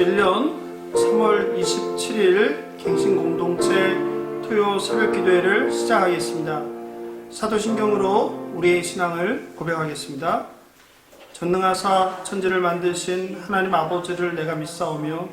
2021년 3월 27일 갱신공동체 토요 새벽기도회를 시작하겠습니다. 사도신경으로 우리의 신앙을 고백하겠습니다. 전능하사 천지를 만드신 하나님 아버지를 내가 믿사오며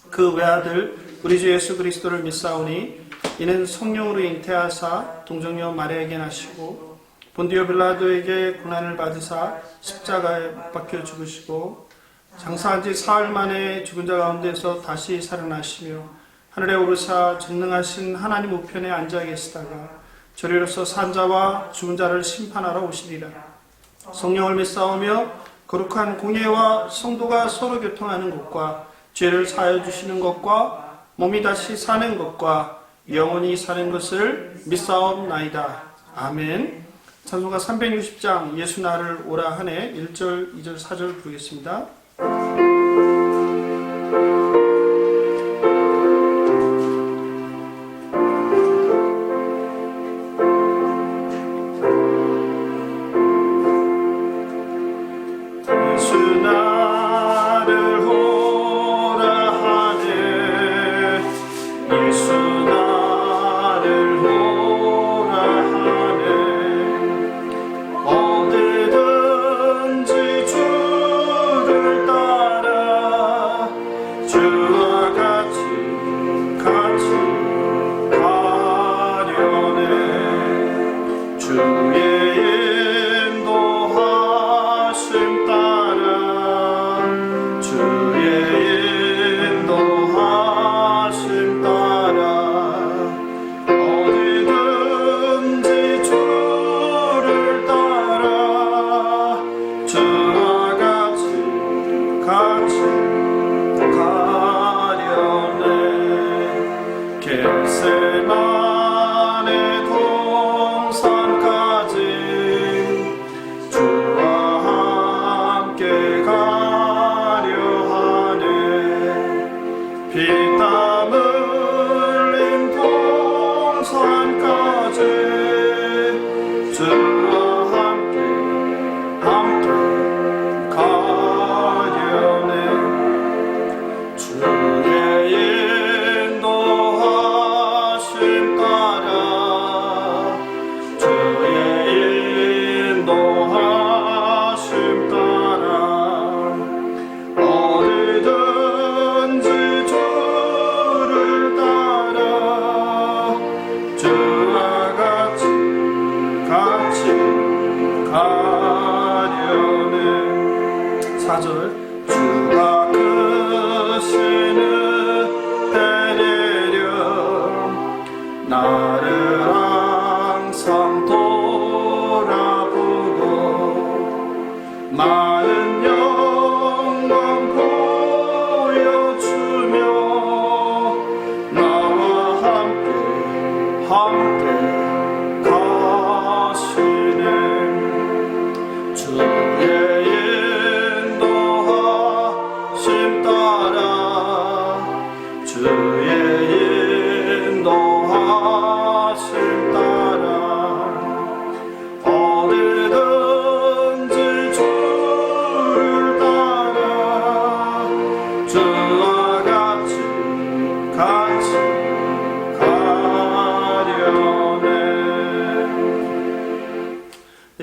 그 외아들 우리 주 예수 그리스도를 믿사오니 이는 성령으로 잉태하사 동정녀 마리아에게 나시고 본디오 빌라도에게 고난을 받으사 십자가에 못 박혀 죽으시고 장사한 지 사흘 만에 죽은 자 가운데서 다시 살아나시며 하늘에 오르사 전능하신 하나님 우편에 앉아 계시다가 저리로서 산 자와 죽은 자를 심판하러 오시리라. 성령을 믿사오며 거룩한 공예와 성도가 서로 교통하는 것과 죄를 사하여 주시는 것과 몸이 다시 사는 것과 영원히 사는 것을 믿사옵나이다. 아멘. 찬송가 360장 예수 나를 오라 하네 1절, 2절, 4절 부르겠습니다.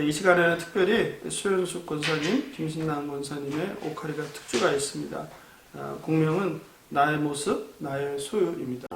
이 시간에는 특별히 수현숙 권사님, 김신남 권사님의 오카리가 특주가 있습니다. 공명은 나의 모습, 나의 소유입니다.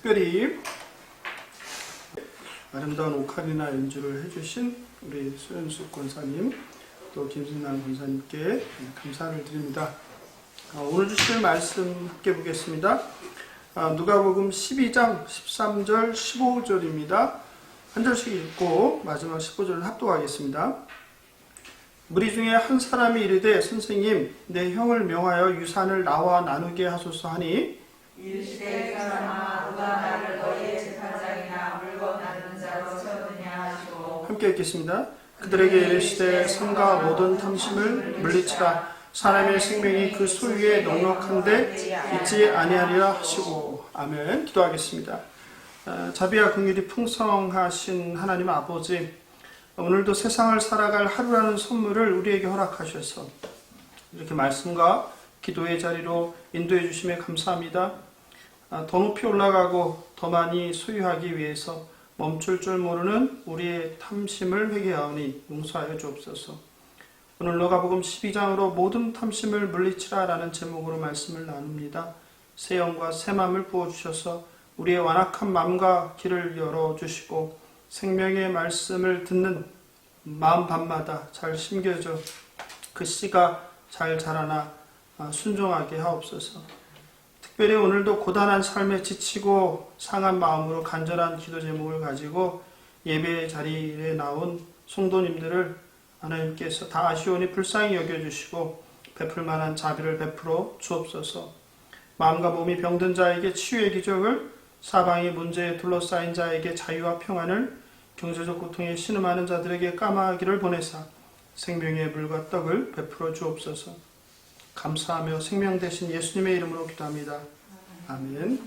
특별히 아름다운 오카리나 연주를 해주신 우리 소연숙 권사님, 또 김승남 권사님께 감사를 드립니다. 오늘 주실 말씀 함께 보겠습니다. 누가복음 12장 13절 15절입니다. 한 절씩 읽고 마지막 15절을 합독하겠습니다. 무리 중에 한 사람이 이르되 선생님, 내 형을 명하여 유산을 나와 나누게 하소서 하니 이르시되 사람아, 누가 나를 너희의 재판장이나 물건 나누는 자로 세우느냐 하시고 함께 읽겠습니다. 그들에게 이르시되 성과 모든 탐심을 물리치라. 사람의 생명이 그 소유에 넉넉한데 있지 아니하리라 하시고. 아멘. 기도하겠습니다. 자비와 긍휼이 풍성하신 하나님 아버지, 오늘도 세상을 살아갈 하루라는 선물을 우리에게 허락하셔서 이렇게 말씀과 기도의 자리로 인도해 주심에 감사합니다. 더 높이 올라가고 더 많이 소유하기 위해서 멈출 줄 모르는 우리의 탐심을 회개하오니 용서하여 주옵소서. 오늘 누가복음 12장으로 모든 탐심을 물리치라 라는 제목으로 말씀을 나눕니다. 새 영과 새 마음을 부어주셔서 우리의 완악한 마음과 길을 열어주시고 생명의 말씀을 듣는 마음 밤마다 잘 심겨져 그 씨가 잘 자라나 순종하게 하옵소서. 특별히 오늘도 고단한 삶에 지치고 상한 마음으로 간절한 기도 제목을 가지고 예배 자리에 나온 성도님들을 하나님께서 다 아시오니 불쌍히 여겨주시고 베풀 만한 자비를 베풀어 주옵소서. 마음과 몸이 병든 자에게 치유의 기적을, 사방이 문제에 둘러싸인 자에게 자유와 평안을, 경제적 고통에 신음하는 자들에게 까마귀를 보내사 생명의 물과 떡을 베풀어 주옵소서. 감사하며 생명 되신 예수님의 이름으로 기도합니다. 아멘.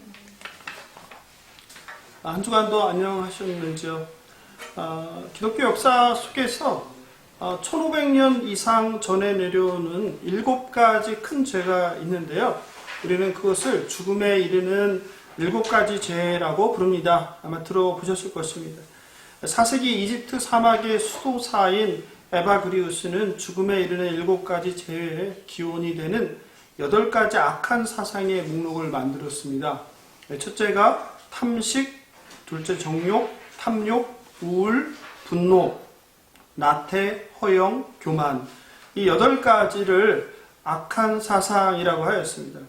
한 주간도 안녕하셨는지요? 기독교 역사 속에서 1500년 이상 전에 내려오는 7가지 큰 죄가 있는데요. 우리는 그것을 죽음에 이르는 7가지 죄라고 부릅니다. 아마 들어보셨을 것입니다. 4세기 이집트 사막의 수도사인 에바그리우스는 죽음에 이르는 7가지 죄의 기원이 되는 8가지 악한 사상의 목록을 만들었습니다. 첫째가 탐식, 둘째 정욕, 탐욕, 우울, 분노, 나태, 허영, 교만, 이 8가지를 악한 사상이라고 하였습니다.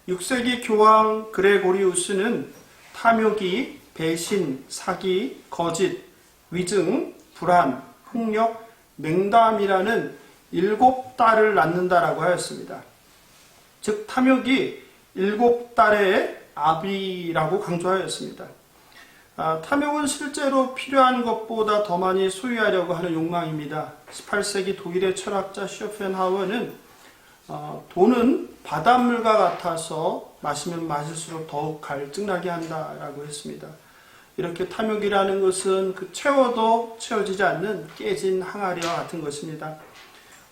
6세기 교황 그레고리우스는 탐욕이 배신, 사기, 거짓, 위증, 불안, 폭력, 맹담이라는 7딸을 낳는다라고 하였습니다. 즉 탐욕이 7딸의 아비라고 강조하였습니다. 탐욕은 실제로 필요한 것보다 더 많이 소유하려고 하는 욕망입니다. 18세기 독일의 철학자 쇼펜하우어는 돈은 바닷물과 같아서 마시면 마실수록 더욱 갈증나게 한다라고 했습니다. 이렇게 탐욕이라는 것은 채워도 채워지지 않는 깨진 항아리와 같은 것입니다.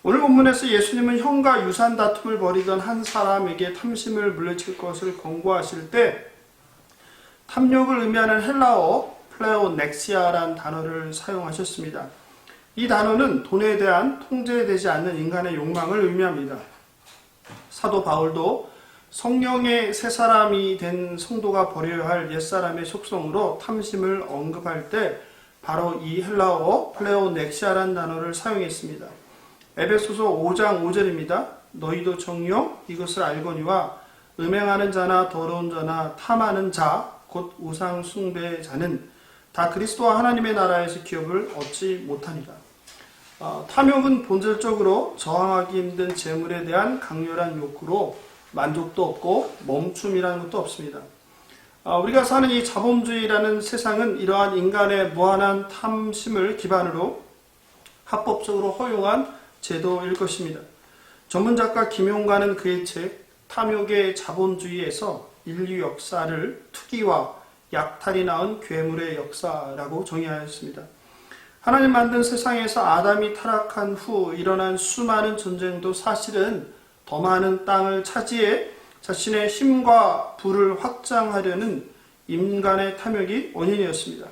오늘 본문에서 예수님은 형과 유산 다툼을 벌이던 한 사람에게 탐심을 물리칠 것을 권고하실 때 탐욕을 의미하는 헬라어 플레오넥시아라는 단어를 사용하셨습니다. 이 단어는 돈에 대한 통제되지 않는 인간의 욕망을 의미합니다. 사도 바울도 성령의 새 사람이 된 성도가 버려야 할 옛사람의 속성으로 탐심을 언급할 때 바로 이 헬라어 플레오넥시아라는 단어를 사용했습니다. 에베소서 5장 5절입니다. 너희도 정령 이것을 알거니와 음행하는 자나 더러운 자나 탐하는 자 곧 우상 숭배자는 다 그리스도와 하나님의 나라에서 기업을 얻지 못하니라. 탐욕은 본질적으로 저항하기 힘든 재물에 대한 강렬한 욕구로 만족도 없고 멈춤이라는 것도 없습니다. 우리가 사는 이 자본주의라는 세상은 이러한 인간의 무한한 탐심을 기반으로 합법적으로 허용한 제도일 것입니다. 전문작가 김용관은 그의 책 탐욕의 자본주의에서 인류 역사를 투기와 약탈이 낳은 괴물의 역사라고 정의하였습니다. 하나님 만든 세상에서 아담이 타락한 후 일어난 수많은 전쟁도 사실은 더 많은 땅을 차지해 자신의 힘과 부를 확장하려는 인간의 탐욕이 원인이었습니다.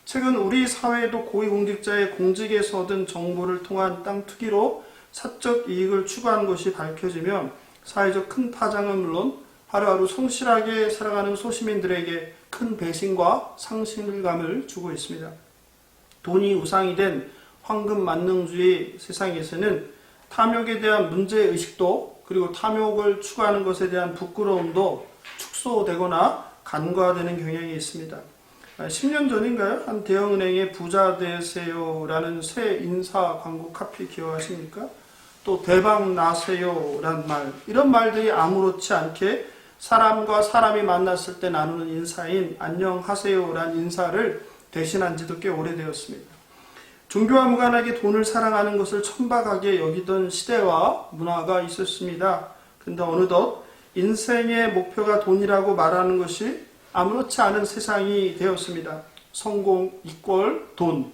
최근 우리 사회에도 고위공직자의 공직에서 얻은 정보를 통한 땅 투기로 사적 이익을 추구하는 것이 밝혀지면 사회적 큰 파장은 물론 하루하루 성실하게 살아가는 소시민들에게 큰 배신과 상실감을 주고 있습니다. 돈이 우상이 된 황금 만능주의 세상에서는 탐욕에 대한 문제의식도 그리고 탐욕을 추구하는 것에 대한 부끄러움도 축소되거나 간과되는 경향이 있습니다. 10년 전인가요? 한 대형은행의 부자 되세요라는 새 인사 광고 카피 기억하십니까? 또 대박 나세요라는 말, 이런 말들이 아무렇지 않게 사람과 사람이 만났을 때 나누는 인사인 안녕하세요라는 인사를 대신한 지도 꽤 오래되었습니다. 종교와 무관하게 돈을 사랑하는 것을 천박하게 여기던 시대와 문화가 있었습니다. 그런데 어느덧 인생의 목표가 돈이라고 말하는 것이 아무렇지 않은 세상이 되었습니다. 성공 이꼴 돈,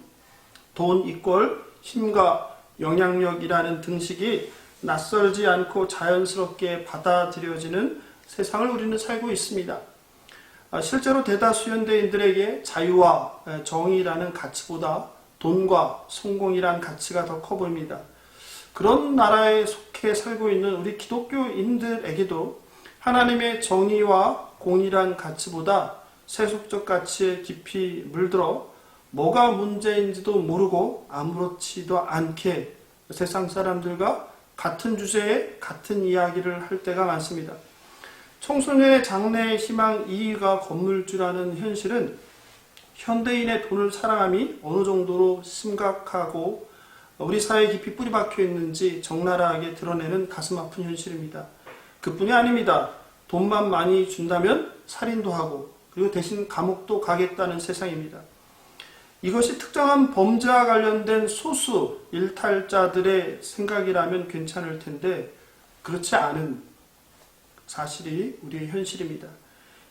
돈 이꼴 힘과 영향력이라는 등식이 낯설지 않고 자연스럽게 받아들여지는 세상을 우리는 살고 있습니다. 실제로 대다수 현대인들에게 자유와 정의라는 가치보다 돈과 성공이란 가치가 더 커 보입니다. 그런 나라에 속해 살고 있는 우리 기독교인들에게도 하나님의 정의와 공의란 가치보다 세속적 가치에 깊이 물들어 뭐가 문제인지도 모르고 아무렇지도 않게 세상 사람들과 같은 주제에 같은 이야기를 할 때가 많습니다. 청소년의 장래의 희망 2위가 건물주라는 현실은 현대인의 돈을 사랑함이 어느 정도로 심각하고 우리 사회에 깊이 뿌리박혀 있는지 적나라하게 드러내는 가슴 아픈 현실입니다. 그뿐이 아닙니다. 돈만 많이 준다면 살인도 하고 그리고 대신 감옥도 가겠다는 세상입니다. 이것이 특정한 범죄와 관련된 소수 일탈자들의 생각이라면 괜찮을 텐데 그렇지 않은 사실이 우리의 현실입니다.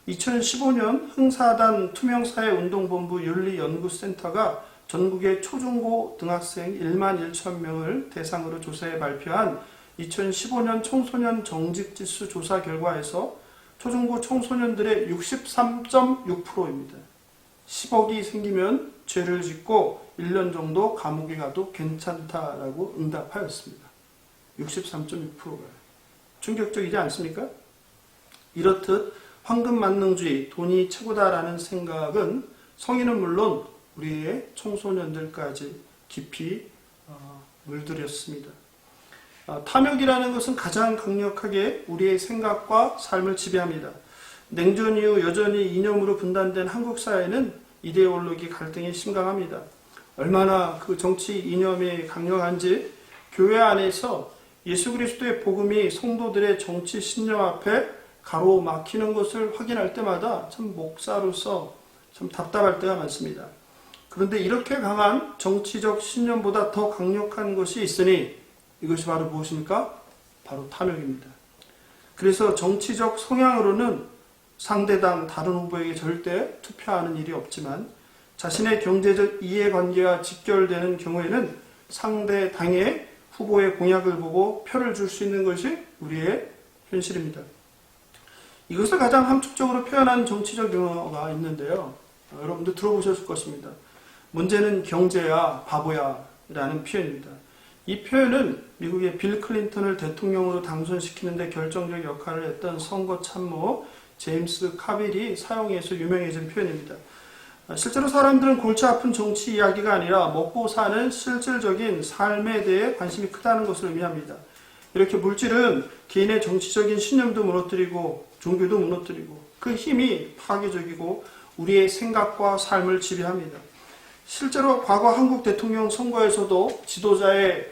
2015년 흥사단 투명사회운동본부 윤리연구센터가 전국의 초중고 등학생 1만 1천 명을 대상으로 조사해 발표한 2015년 청소년 정직지수 조사 결과에서 초중고 청소년들의 63.6%입니다. 10억이 생기면 죄를 짓고 1년 정도 감옥에 가도 괜찮다라고 응답하였습니다. 63.6%가 충격적이지 않습니까? 이렇듯 황금만능주의, 돈이 최고다라는 생각은 성인은 물론 우리의 청소년들까지 깊이 물들였습니다. 탐욕이라는 것은 가장 강력하게 우리의 생각과 삶을 지배합니다. 냉전 이후 여전히 이념으로 분단된 한국 사회는 이데올로기 갈등이 심각합니다. 얼마나 그 정치 이념이 강력한지 교회 안에서 예수 그리스도의 복음이 성도들의 정치 신념 앞에 가로막히는 것을 확인할 때마다 참 목사로서 참 답답할 때가 많습니다. 그런데 이렇게 강한 정치적 신념보다 더 강력한 것이 있으니 이것이 바로 무엇입니까? 바로 탐욕입니다. 그래서 정치적 성향으로는 상대당 다른 후보에게 절대 투표하는 일이 없지만 자신의 경제적 이해관계와 직결되는 경우에는 상대 당의 후보의 공약을 보고 표를 줄 수 있는 것이 우리의 현실입니다. 이것을 가장 함축적으로 표현한 정치적 용어가 있는데요. 여러분도 들어보셨을 것입니다. 문제는 경제야 바보야 라는 표현입니다. 이 표현은 미국의 빌 클린턴을 대통령으로 당선시키는 데 결정적 역할을 했던 선거 참모 제임스 카빌이 사용해서 유명해진 표현입니다. 실제로 사람들은 골치 아픈 정치 이야기가 아니라 먹고 사는 실질적인 삶에 대해 관심이 크다는 것을 의미합니다. 이렇게 물질은 개인의 정치적인 신념도 무너뜨리고 종교도 무너뜨리고 그 힘이 파괴적이고 우리의 생각과 삶을 지배합니다. 실제로 과거 한국 대통령 선거에서도 지도자의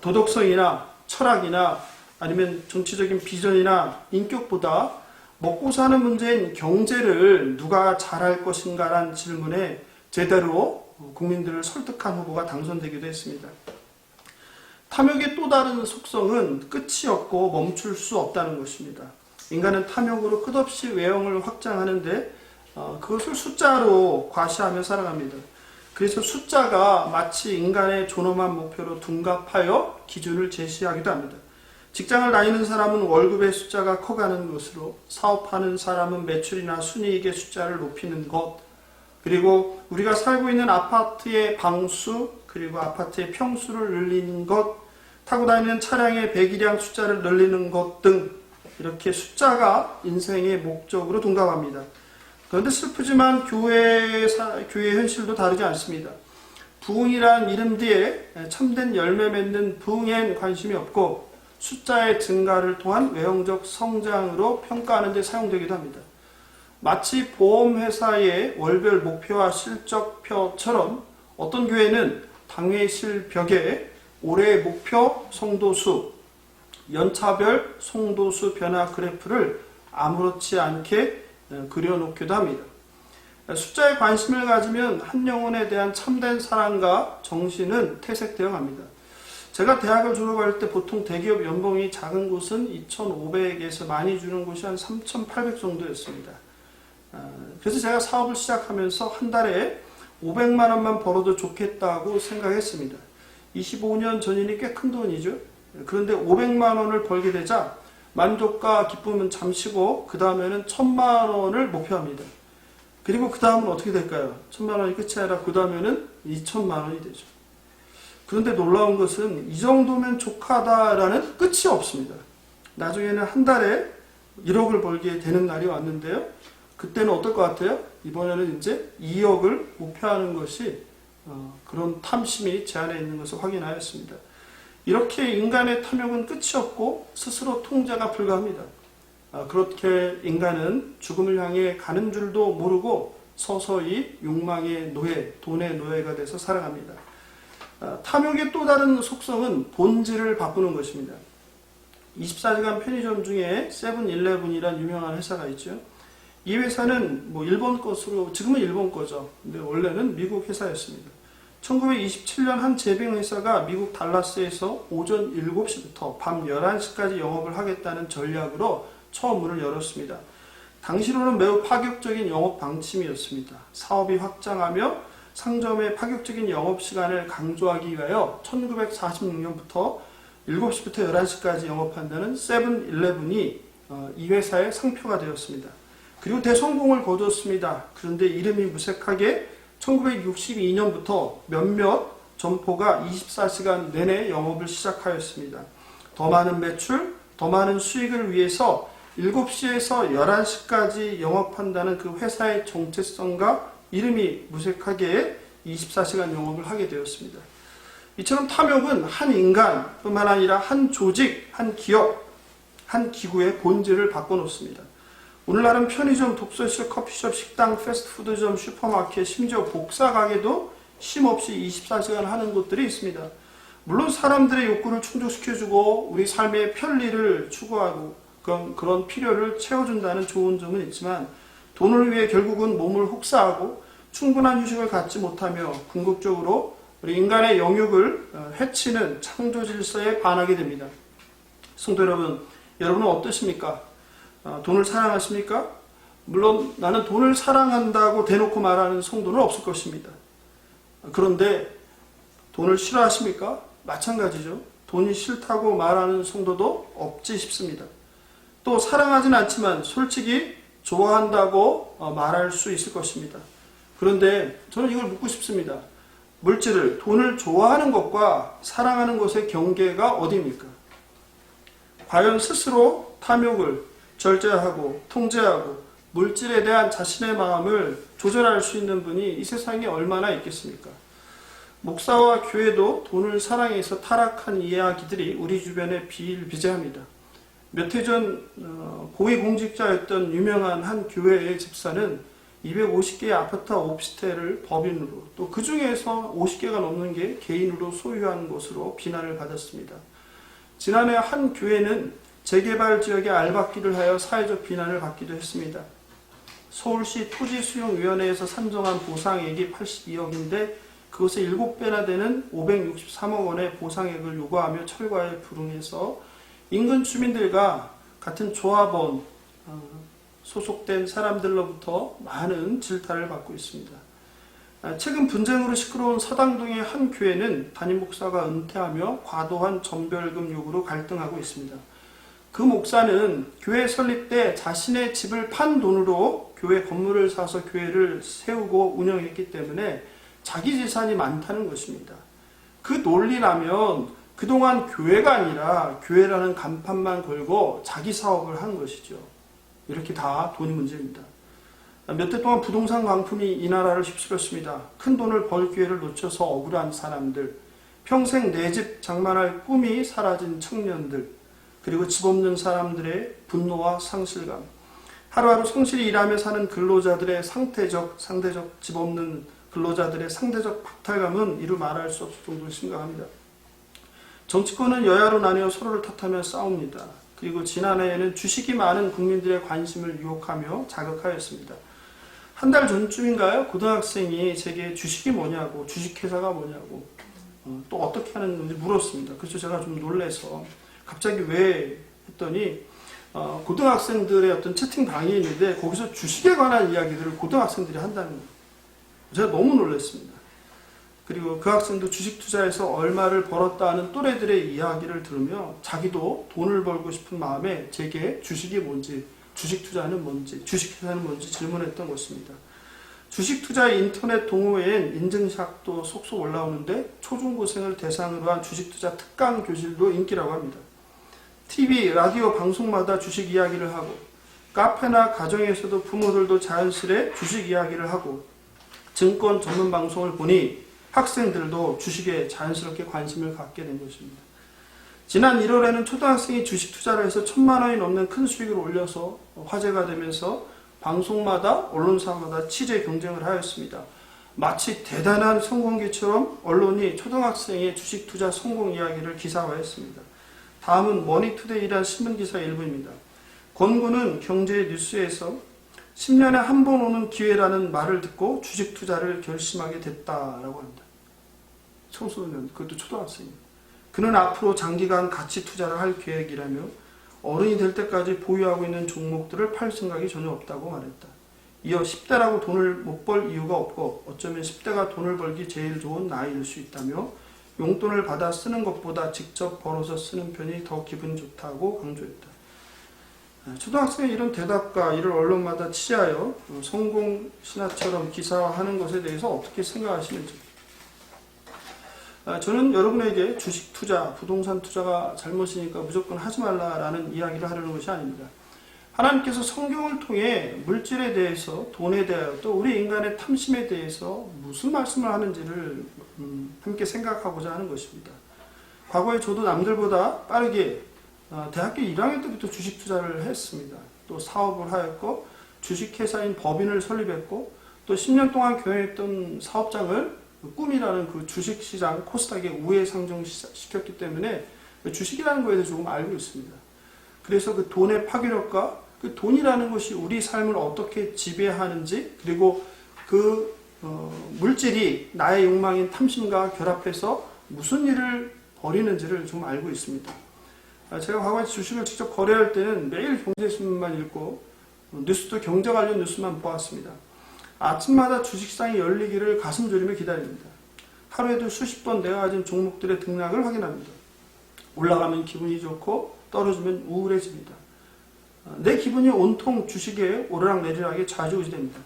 도덕성이나 철학이나 아니면 정치적인 비전이나 인격보다 먹고 사는 문제인 경제를 누가 잘할 것인가라는 질문에 제대로 국민들을 설득한 후보가 당선되기도 했습니다. 탐욕의 또 다른 속성은 끝이 없고 멈출 수 없다는 것입니다. 인간은 탐욕으로 끝없이 외형을 확장하는데 그것을 숫자로 과시하며 살아갑니다. 그래서 숫자가 마치 인간의 존엄한 목표로 둔갑하여 기준을 제시하기도 합니다. 직장을 다니는 사람은 월급의 숫자가 커가는 것으로, 사업하는 사람은 매출이나 순이익의 숫자를 높이는 것, 그리고 우리가 살고 있는 아파트의 방수, 그리고 아파트의 평수를 늘리는 것, 타고 다니는 차량의 배기량 숫자를 늘리는 것 등 이렇게 숫자가 인생의 목적으로 둔갑합니다. 그런데 슬프지만 교회의 현실도 다르지 않습니다. 부흥이란 이름 뒤에 참된 열매 맺는 부흥엔 관심이 없고 숫자의 증가를 통한 외형적 성장으로 평가하는 데 사용되기도 합니다. 마치 보험회사의 월별 목표와 실적표처럼 어떤 교회는 당회실 벽에 올해의 목표 성도수, 연차별 성도수 변화 그래프를 아무렇지 않게 그려놓기도 합니다. 숫자에 관심을 가지면 한 영혼에 대한 참된 사랑과 정신은 퇴색되어 갑니다. 제가 대학을 졸업할 때 보통 대기업 연봉이 작은 곳은 2,500에서 많이 주는 곳이 한 3,800 정도였습니다. 그래서 제가 사업을 시작하면서 한 달에 500만 원만 벌어도 좋겠다고 생각했습니다. 25년 전이니 꽤 큰 돈이죠. 그런데 500만 원을 벌게 되자 만족과 기쁨은 잠시고 그 다음에는 1,000만 원을 목표합니다. 그리고 그 다음은 어떻게 될까요? 1,000만 원이 끝이 아니라 그 다음에는 2,000만 원이 되죠. 그런데 놀라운 것은 이 정도면 족하다라는 끝이 없습니다. 나중에는 한 달에 1억을 벌게 되는 날이 왔는데요. 그때는 어떨 것 같아요? 이번에는 이제 2억을 목표하는 것이 그런 탐심이 제 안에 있는 것을 확인하였습니다. 이렇게 인간의 탐욕은 끝이 없고 스스로 통제가 불가합니다. 그렇게 인간은 죽음을 향해 가는 줄도 모르고 서서히 욕망의 노예, 돈의 노예가 돼서 살아갑니다. 탐욕의 또 다른 속성은 본질을 바꾸는 것입니다. 24시간 편의점 중에 세븐일레븐이라는 유명한 회사가 있죠. 이 회사는 일본 것으로, 지금은 일본 거죠. 근데 원래는 미국 회사였습니다. 1927년 한 제빙회사가 미국 달라스에서 오전 7시부터 밤 11시까지 영업을 하겠다는 전략으로 처음 문을 열었습니다. 당시로는 매우 파격적인 영업 방침이었습니다. 사업이 확장하며 상점의 파격적인 영업시간을 강조하기 위하여 1946년부터 7시부터 11시까지 영업한다는 세븐일레븐이 이 회사의 상표가 되었습니다. 그리고 대성공을 거두었습니다. 그런데 이름이 무색하게 1962년부터 몇몇 점포가 24시간 내내 영업을 시작하였습니다. 더 많은 매출, 더 많은 수익을 위해서 7시에서 11시까지 영업한다는 그 회사의 정체성과 이름이 무색하게 24시간 영업을 하게 되었습니다. 이처럼 탐욕은 한 인간뿐만 아니라 한 조직, 한 기업, 한 기구의 본질을 바꿔놓습니다. 오늘날은 편의점, 독서실, 커피숍, 식당, 패스트푸드점, 슈퍼마켓, 심지어 복사가게도 쉼없이 24시간 하는 곳들이 있습니다. 물론 사람들의 욕구를 충족시켜주고 우리 삶의 편리를 추구하고 그런 필요를 채워준다는 좋은 점은 있지만 돈을 위해 결국은 몸을 혹사하고 충분한 휴식을 갖지 못하며 궁극적으로 우리 인간의 영역을 해치는 창조 질서에 반하게 됩니다. 성도 여러분, 여러분은 어떠십니까? 돈을 사랑하십니까? 물론 나는 돈을 사랑한다고 대놓고 말하는 성도는 없을 것입니다. 그런데 돈을 싫어하십니까? 마찬가지죠. 돈이 싫다고 말하는 성도도 없지 싶습니다. 또 사랑하진 않지만 솔직히 좋아한다고 말할 수 있을 것입니다. 그런데 저는 이걸 묻고 싶습니다. 물질을, 돈을 좋아하는 것과 사랑하는 것의 경계가 어디입니까? 과연 스스로 탐욕을 절제하고 통제하고 물질에 대한 자신의 마음을 조절할 수 있는 분이 이 세상에 얼마나 있겠습니까? 목사와 교회도 돈을 사랑해서 타락한 이야기들이 우리 주변에 비일비재합니다. 몇 해 전 고위공직자였던 유명한 한 교회의 집사는 250개의 아파트 오피스텔을 법인으로, 또 그 중에서 50개가 넘는 게 개인으로 소유한 것으로 비난을 받았습니다. 지난해 한 교회는 재개발 지역에 알박기를 하여 사회적 비난을 받기도 했습니다. 서울시 토지수용위원회에서 산정한 보상액이 82억인데 그것의 7배나 되는 563억 원의 보상액을 요구하며 철거에 불응해서 인근 주민들과 같은 조합원 소속된 사람들로부터 많은 질타를 받고 있습니다. 최근 분쟁으로 시끄러운 서당동의 한 교회는 담임 목사가 은퇴하며 과도한 전별금 요구로 갈등하고 있습니다. 그 목사는 교회 설립 때 자신의 집을 판 돈으로 교회 건물을 사서 교회를 세우고 운영했기 때문에 자기 재산이 많다는 것입니다. 그 논리라면 그동안 교회가 아니라 교회라는 간판만 걸고 자기 사업을 한 것이죠. 이렇게 다 돈이 문제입니다. 몇 대 동안 부동산 광풍이 이 나라를 휩쓸었습니다. 큰 돈을 벌 기회를 놓쳐서 억울한 사람들, 평생 내 집 장만할 꿈이 사라진 청년들, 그리고 집 없는 사람들의 분노와 상실감, 하루하루 성실히 일하며 사는 근로자들의 상대적 집 없는 근로자들의 상대적 박탈감은 이루 말할 수 없을 정도로 심각합니다. 정치권은 여야로 나뉘어 서로를 탓하며 싸웁니다. 그리고 지난해에는 주식이 많은 국민들의 관심을 유혹하며 자극하였습니다. 한 달 전쯤인가요? 고등학생이 제게 주식이 뭐냐고, 주식회사가 뭐냐고, 또 어떻게 하는 건지 물었습니다. 그래서 제가 좀 놀라서 갑자기 왜 했더니 고등학생들의 어떤 채팅방이 있는데 거기서 주식에 관한 이야기들을 고등학생들이 한다는 거예요. 제가 너무 놀랐습니다. 그리고 그 학생도 주식 투자에서 얼마를 벌었다 하는 또래들의 이야기를 들으며 자기도 돈을 벌고 싶은 마음에 제게 주식이 뭔지, 주식 투자는 뭔지, 주식회사는 뭔지 질문했던 것입니다. 주식 투자의 인터넷 동호회엔 인증샷도 속속 올라오는데 초중고생을 대상으로 한 주식 투자 특강 교실도 인기라고 합니다. TV, 라디오 방송마다 주식 이야기를 하고 카페나 가정에서도 부모들도 자연스레 주식 이야기를 하고 증권 전문 방송을 보니 학생들도 주식에 자연스럽게 관심을 갖게 된 것입니다. 지난 1월에는 초등학생이 주식 투자를 해서 1,000만 원이 넘는 큰 수익을 올려서 화제가 되면서 방송마다 언론사마다 취재 경쟁을 하였습니다. 마치 대단한 성공기처럼 언론이 초등학생의 주식 투자 성공 이야기를 기사화했습니다. 다음은 머니투데이라는 신문기사 일부입니다. 권구는 경제 뉴스에서 10년에 한 번 오는 기회라는 말을 듣고 주식 투자를 결심하게 됐다라고 합니다. 청소년, 그것도 초등학생입니다. 그는 앞으로 장기간 가치 투자를 할 계획이라며 어른이 될 때까지 보유하고 있는 종목들을 팔 생각이 전혀 없다고 말했다. 이어 10대라고 돈을 못 벌 이유가 없고 어쩌면 10대가 돈을 벌기 제일 좋은 나이일 수 있다며 용돈을 받아 쓰는 것보다 직접 벌어서 쓰는 편이 더 기분 좋다고 강조했다. 초등학생의 이런 대답과 이를 언론마다 취재하여 성공 신화처럼 기사화하는 것에 대해서 어떻게 생각하시는지. 저는 여러분에게 주식 투자, 부동산 투자가 잘못이니까 무조건 하지 말라라는 이야기를 하려는 것이 아닙니다. 하나님께서 성경을 통해 물질에 대해서, 돈에 대하여 또 우리 인간의 탐심에 대해서 무슨 말씀을 하는지를 함께 생각하고자 하는 것입니다. 과거에 저도 남들보다 빠르게 대학교 1학년 때부터 주식 투자를 했습니다. 또 사업을 하였고 주식회사인 법인을 설립했고 또 10년 동안 경영했던 사업장을 꿈이라는 그 주식시장 코스닥에 우회 상정시켰기 때문에 주식이라는 거에 대해서 조금 알고 있습니다. 그래서 그 돈의 파괴력과 그 돈이라는 것이 우리 삶을 어떻게 지배하는지 그리고 그 물질이 나의 욕망인 탐심과 결합해서 무슨 일을 벌이는지를 좀 알고 있습니다. 제가 과거에 주식을 직접 거래할 때는 매일 경제신문만 읽고 뉴스도 경제 관련 뉴스만 보았습니다. 아침마다 주식시장이 열리기를 가슴 졸이며 기다립니다. 하루에도 수십 번 내가 가진 종목들의 등락을 확인합니다. 올라가면 기분이 좋고 떨어지면 우울해집니다. 내 기분이 온통 주식에 오르락내리락에 좌지우지됩니다.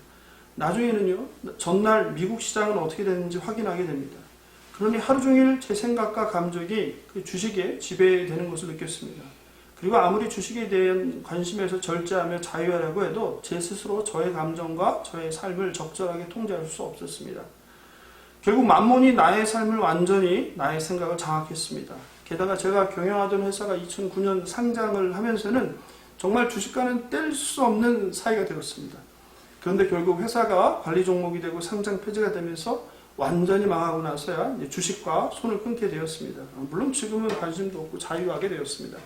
나중에는요, 전날 미국 시장은 어떻게 됐는지 확인하게 됩니다. 그러니 하루 종일 제 생각과 감정이 그 주식에 지배되는 것을 느꼈습니다. 그리고 아무리 주식에 대한 관심에서 절제하며 자유하려고 해도 제 스스로 저의 감정과 저의 삶을 적절하게 통제할 수 없었습니다. 결국 만몬이 나의 삶을 완전히 나의 생각을 장악했습니다. 게다가 제가 경영하던 회사가 2009년 상장을 하면서는 정말 주식과는 뗄 수 없는 사이가 되었습니다. 그런데 결국 회사가 관리 종목이 되고 상장 폐지가 되면서 완전히 망하고 나서야 주식과 손을 끊게 되었습니다. 물론 지금은 관심도 없고 자유하게 되었습니다.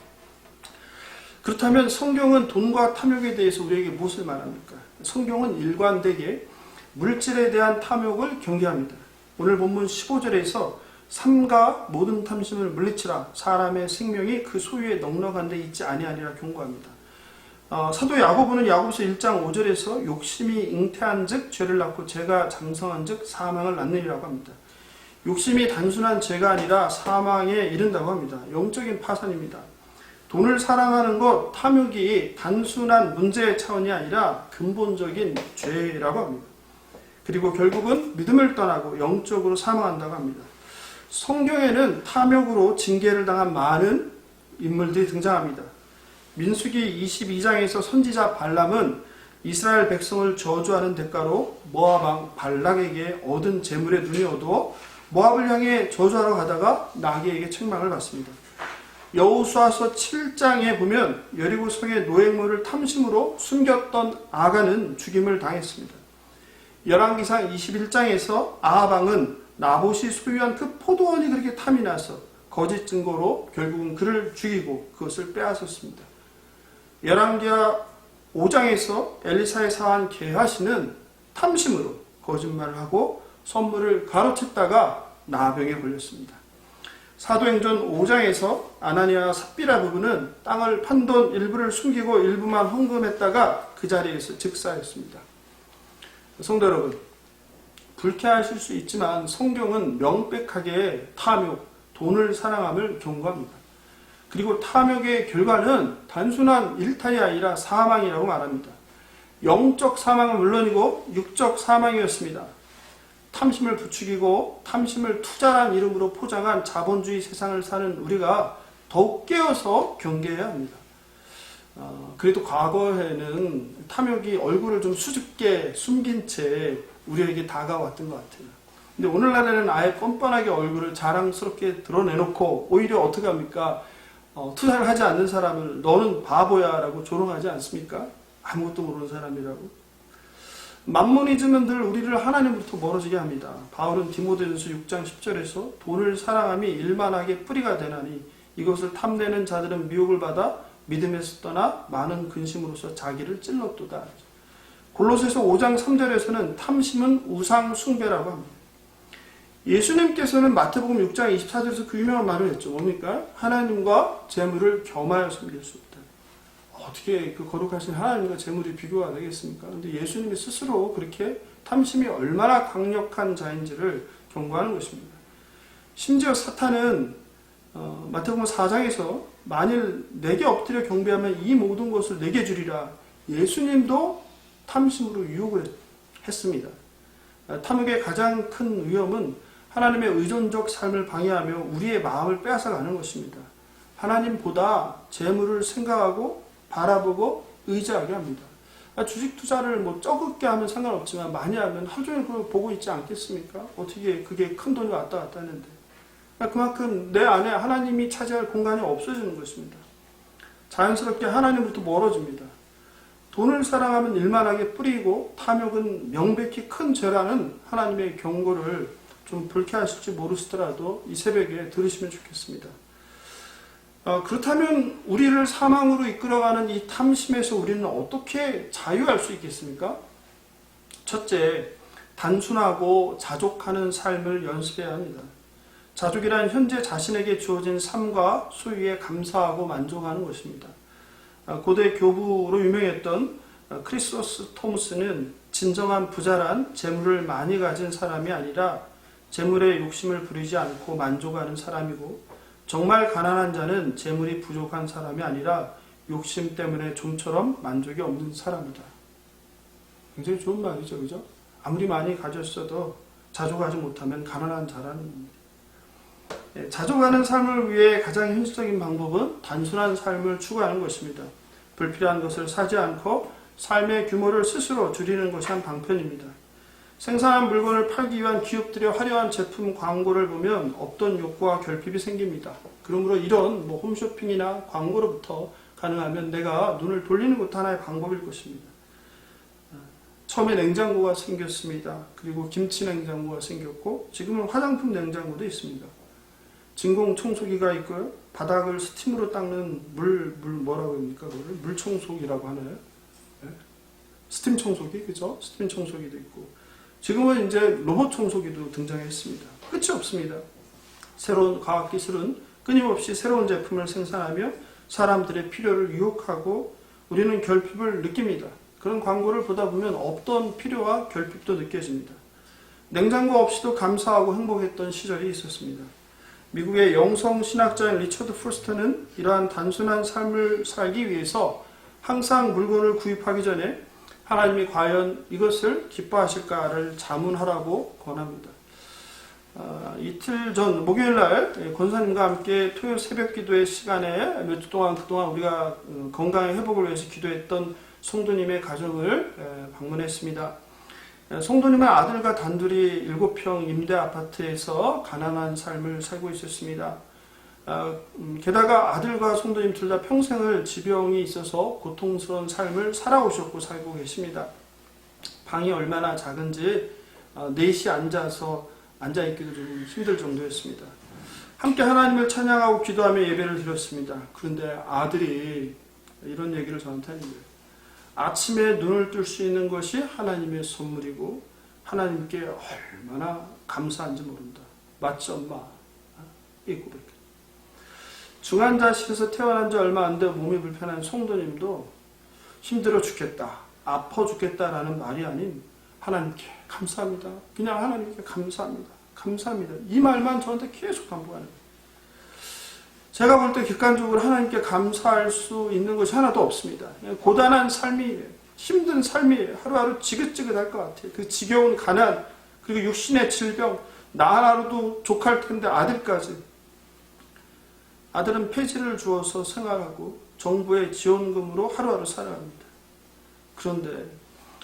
그렇다면 성경은 돈과 탐욕에 대해서 우리에게 무엇을 말합니까? 성경은 일관되게 물질에 대한 탐욕을 경계합니다. 오늘 본문 15절에서 삼가 모든 탐심을 물리치라 사람의 생명이 그 소유에 넉넉한 데 있지 아니하리라 경고합니다. 사도 야고보는 야고보서 1장 5절에서 욕심이 잉태한 즉 죄를 낳고 죄가 장성한 즉 사망을 낳느니라고 합니다. 욕심이 단순한 죄가 아니라 사망에 이른다고 합니다. 영적인 파산입니다. 돈을 사랑하는 것, 탐욕이 단순한 문제의 차원이 아니라 근본적인 죄라고 합니다. 그리고 결국은 믿음을 떠나고 영적으로 사망한다고 합니다. 성경에는 탐욕으로 징계를 당한 많은 인물들이 등장합니다. 민수기 22장에서 선지자 발람은 이스라엘 백성을 저주하는 대가로 모압 왕 발락에게 얻은 재물에 눈이 어두워 모압을 향해 저주하러 가다가 나귀에게 책망을 받습니다. 여호수아서 7장에 보면 여리고 성의 노획물을 탐심으로 숨겼던 아간은 죽임을 당했습니다. 열왕기상 21장에서 아합 왕은 나봇이 소유한 그 포도원이 그렇게 탐이 나서 거짓 증거로 결국은 그를 죽이고 그것을 빼앗았습니다. 열왕기하 5장에서 엘리사의 사한 게하시는 탐심으로 거짓말을 하고 선물을 가로챘다가 나병에 걸렸습니다. 사도행전 5장에서 아나니아와 삽비라 부부는 땅을 판 돈 일부를 숨기고 일부만 헌금했다가 그 자리에서 즉사했습니다. 성도 여러분, 불쾌하실 수 있지만 성경은 명백하게 탐욕, 돈을 사랑함을 경고합니다. 그리고 탐욕의 결과는 단순한 일탈이 아니라 사망이라고 말합니다. 영적 사망은 물론이고 육적 사망이었습니다. 탐심을 부추기고 탐심을 투자란 이름으로 포장한 자본주의 세상을 사는 우리가 더욱 깨어서 경계해야 합니다. 그래도 과거에는 탐욕이 얼굴을 좀 수줍게 숨긴 채 우리에게 다가왔던 것 같아요. 근데 오늘날에는 아예 뻔뻔하게 얼굴을 자랑스럽게 드러내놓고 오히려 어떻게 합니까? 투자를 하지 않는 사람을 너는 바보야 라고 조롱하지 않습니까? 아무것도 모르는 사람이라고. 만모니즘은 늘 우리를 하나님부터 멀어지게 합니다. 바울은 디모데전서 6장 10절에서 돈을 사랑함이 일만하게 뿌리가 되나니 이것을 탐내는 자들은 미혹을 받아 믿음에서 떠나 많은 근심으로서 자기를 찔렀도다. 골로새서 5장 3절에서는 탐심은 우상 숭배라고 합니다. 예수님께서는 마태복음 6장 24절에서 그 유명한 말을 했죠. 뭡니까? 하나님과 재물을 겸하여 섬길 수 없다. 어떻게 그 거룩하신 하나님과 재물이 비교가 되겠습니까? 근데 예수님이 스스로 그렇게 탐심이 얼마나 강력한 자인지를 경고하는 것입니다. 심지어 사탄은 마태복음 4장에서 만일 내게 엎드려 경배하면 이 모든 것을 내게 주리라. 예수님도 탐심으로 유혹을 했습니다. 탐욕의 가장 큰 위험은 하나님의 의존적 삶을 방해하며 우리의 마음을 빼앗아가는 것입니다. 하나님보다 재물을 생각하고 바라보고 의지하게 합니다. 주식 투자를 뭐 적게 하면 상관없지만 많이 하면 하루 종일 그걸 보고 있지 않겠습니까? 어떻게 그게 큰 돈이 왔다 갔다 하는데. 그만큼 내 안에 하나님이 차지할 공간이 없어지는 것입니다. 자연스럽게 하나님부터 멀어집니다. 돈을 사랑하면 일만하게 뿌리고 탐욕은 명백히 큰 죄라는 하나님의 경고를 좀 불쾌하실지 모르시더라도 이 새벽에 들으시면 좋겠습니다. 그렇다면 우리를 사망으로 이끌어가는 이 탐심에서 우리는 어떻게 자유할 수 있겠습니까? 첫째, 단순하고 자족하는 삶을 연습해야 합니다. 자족이란 현재 자신에게 주어진 삶과 소유에 감사하고 만족하는 것입니다. 고대 교부로 유명했던 크리소스 토무스는 진정한 부자란 재물을 많이 가진 사람이 아니라 재물에 욕심을 부리지 않고 만족하는 사람이고 정말 가난한 자는 재물이 부족한 사람이 아니라 욕심 때문에 좀처럼 만족이 없는 사람이다. 굉장히 좋은 말이죠, 그죠? 아무리 많이 가졌어도 자족하지 못하면 가난한 자라는 겁니다. 자족하는 삶을 위해 가장 현실적인 방법은 단순한 삶을 추구하는 것입니다. 불필요한 것을 사지 않고 삶의 규모를 스스로 줄이는 것이 한 방편입니다. 생산한 물건을 팔기 위한 기업들의 화려한 제품 광고를 보면 없던 욕구와 결핍이 생깁니다. 그러므로 이런 홈쇼핑이나 광고로부터 가능하면 내가 눈을 돌리는 것도 하나의 방법일 것입니다. 처음에 냉장고가 생겼습니다. 그리고 김치 냉장고가 생겼고 지금은 화장품 냉장고도 있습니다. 진공 청소기가 있고요. 바닥을 스팀으로 닦는 뭐라고 합니까? 물 청소기라고 하나요? 네? 스팀 청소기, 그죠? 스팀 청소기도 있고. 지금은 이제 로봇 청소기도 등장했습니다. 끝이 없습니다. 새로운 과학기술은 끊임없이 새로운 제품을 생산하며 사람들의 필요를 유혹하고 우리는 결핍을 느낍니다. 그런 광고를 보다 보면 없던 필요와 결핍도 느껴집니다. 냉장고 없이도 감사하고 행복했던 시절이 있었습니다. 미국의 영성신학자인 리처드 프로스트는 이러한 단순한 삶을 살기 위해서 항상 물건을 구입하기 전에 하나님이 과연 이것을 기뻐하실까를 자문하라고 권합니다. 이틀 전 목요일날 권사님과 함께 토요 새벽 기도의 시간에 몇 주 동안 그동안 우리가 건강의 회복을 위해서 기도했던 송도님의 가정을 방문했습니다. 송도님은 아들과 단둘이 7평 임대 아파트에서 가난한 삶을 살고 있었습니다. 게다가 아들과 송도님 둘 다 평생을 지병이 있어서 고통스러운 삶을 살아오셨고 살고 계십니다. 방이 얼마나 작은지 넷이 앉아있기도 좀 힘들 정도였습니다. 함께 하나님을 찬양하고 기도하며 예배를 드렸습니다. 그런데 아들이 이런 얘기를 저한테 하는 거예요. 아침에 눈을 뜰 수 있는 것이 하나님의 선물이고 하나님께 얼마나 감사한지 모른다. 맞지 엄마? 이 고백. 중환자실에서 태어난 지 얼마 안 되어 몸이 불편한 송도님도 힘들어 죽겠다, 아파 죽겠다라는 말이 아닌 하나님께 감사합니다. 그냥 하나님께 감사합니다. 감사합니다. 이 말만 저한테 계속 반복하는 거예요. 제가 볼 때 객관적으로 하나님께 감사할 수 있는 것이 하나도 없습니다. 고단한 삶이에요. 힘든 삶이에요. 하루하루 지긋지긋할 것 같아요. 그 지겨운 가난, 그리고 육신의 질병, 나 하나로도 족할 텐데 아들까지. 아들은 폐지를 주어서 생활하고 정부의 지원금으로 하루하루 살아갑니다. 그런데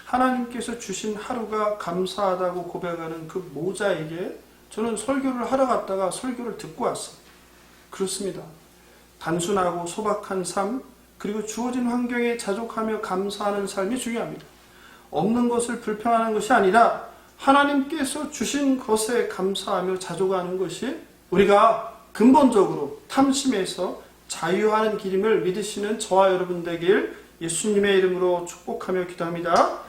하나님께서 주신 하루가 감사하다고 고백하는 그 모자에게 저는 설교를 하러 갔다가 설교를 듣고 왔어요. 그렇습니다. 단순하고 소박한 삶, 그리고 주어진 환경에 자족하며 감사하는 삶이 중요합니다. 없는 것을 불평하는 것이 아니라 하나님께서 주신 것에 감사하며 자족하는 것이 우리가 근본적으로 탐심에서 자유하는 길임을 믿으시는 저와 여러분 되길 예수님의 이름으로 축복하며 기도합니다.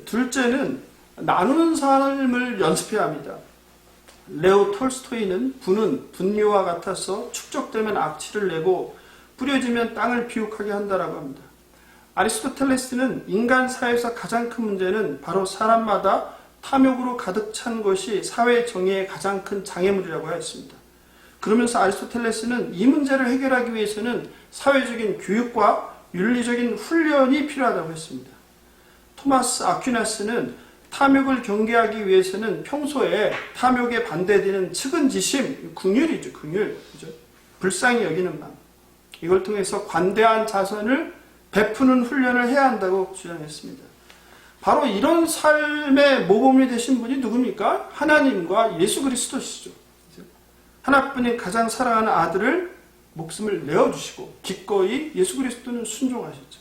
둘째는 나누는 삶을 연습해야 합니다. 레오 톨스토이는 분은 분뇨와 같아서 축적되면 악취를 내고 뿌려지면 땅을 비옥하게 한다라고 합니다. 아리스토텔레스는 인간 사회에서 가장 큰 문제는 바로 사람마다 탐욕으로 가득 찬 것이 사회 정의의 가장 큰 장애물이라고 하였습니다. 그러면서 아리스토텔레스는 이 문제를 해결하기 위해서는 사회적인 교육과 윤리적인 훈련이 필요하다고 했습니다. 토마스 아퀴나스는 탐욕을 경계하기 위해서는 평소에 탐욕에 반대되는 측은지심, 긍휼이죠, 긍휼. 그죠? 불쌍히 여기는 마음. 이걸 통해서 관대한 자선을 베푸는 훈련을 해야 한다고 주장했습니다. 바로 이런 삶의 모범이 되신 분이 누굽니까? 하나님과 예수 그리스도시죠. 하나뿐인 가장 사랑하는 아들을 목숨을 내어주시고 기꺼이 예수 그리스도는 순종하셨죠.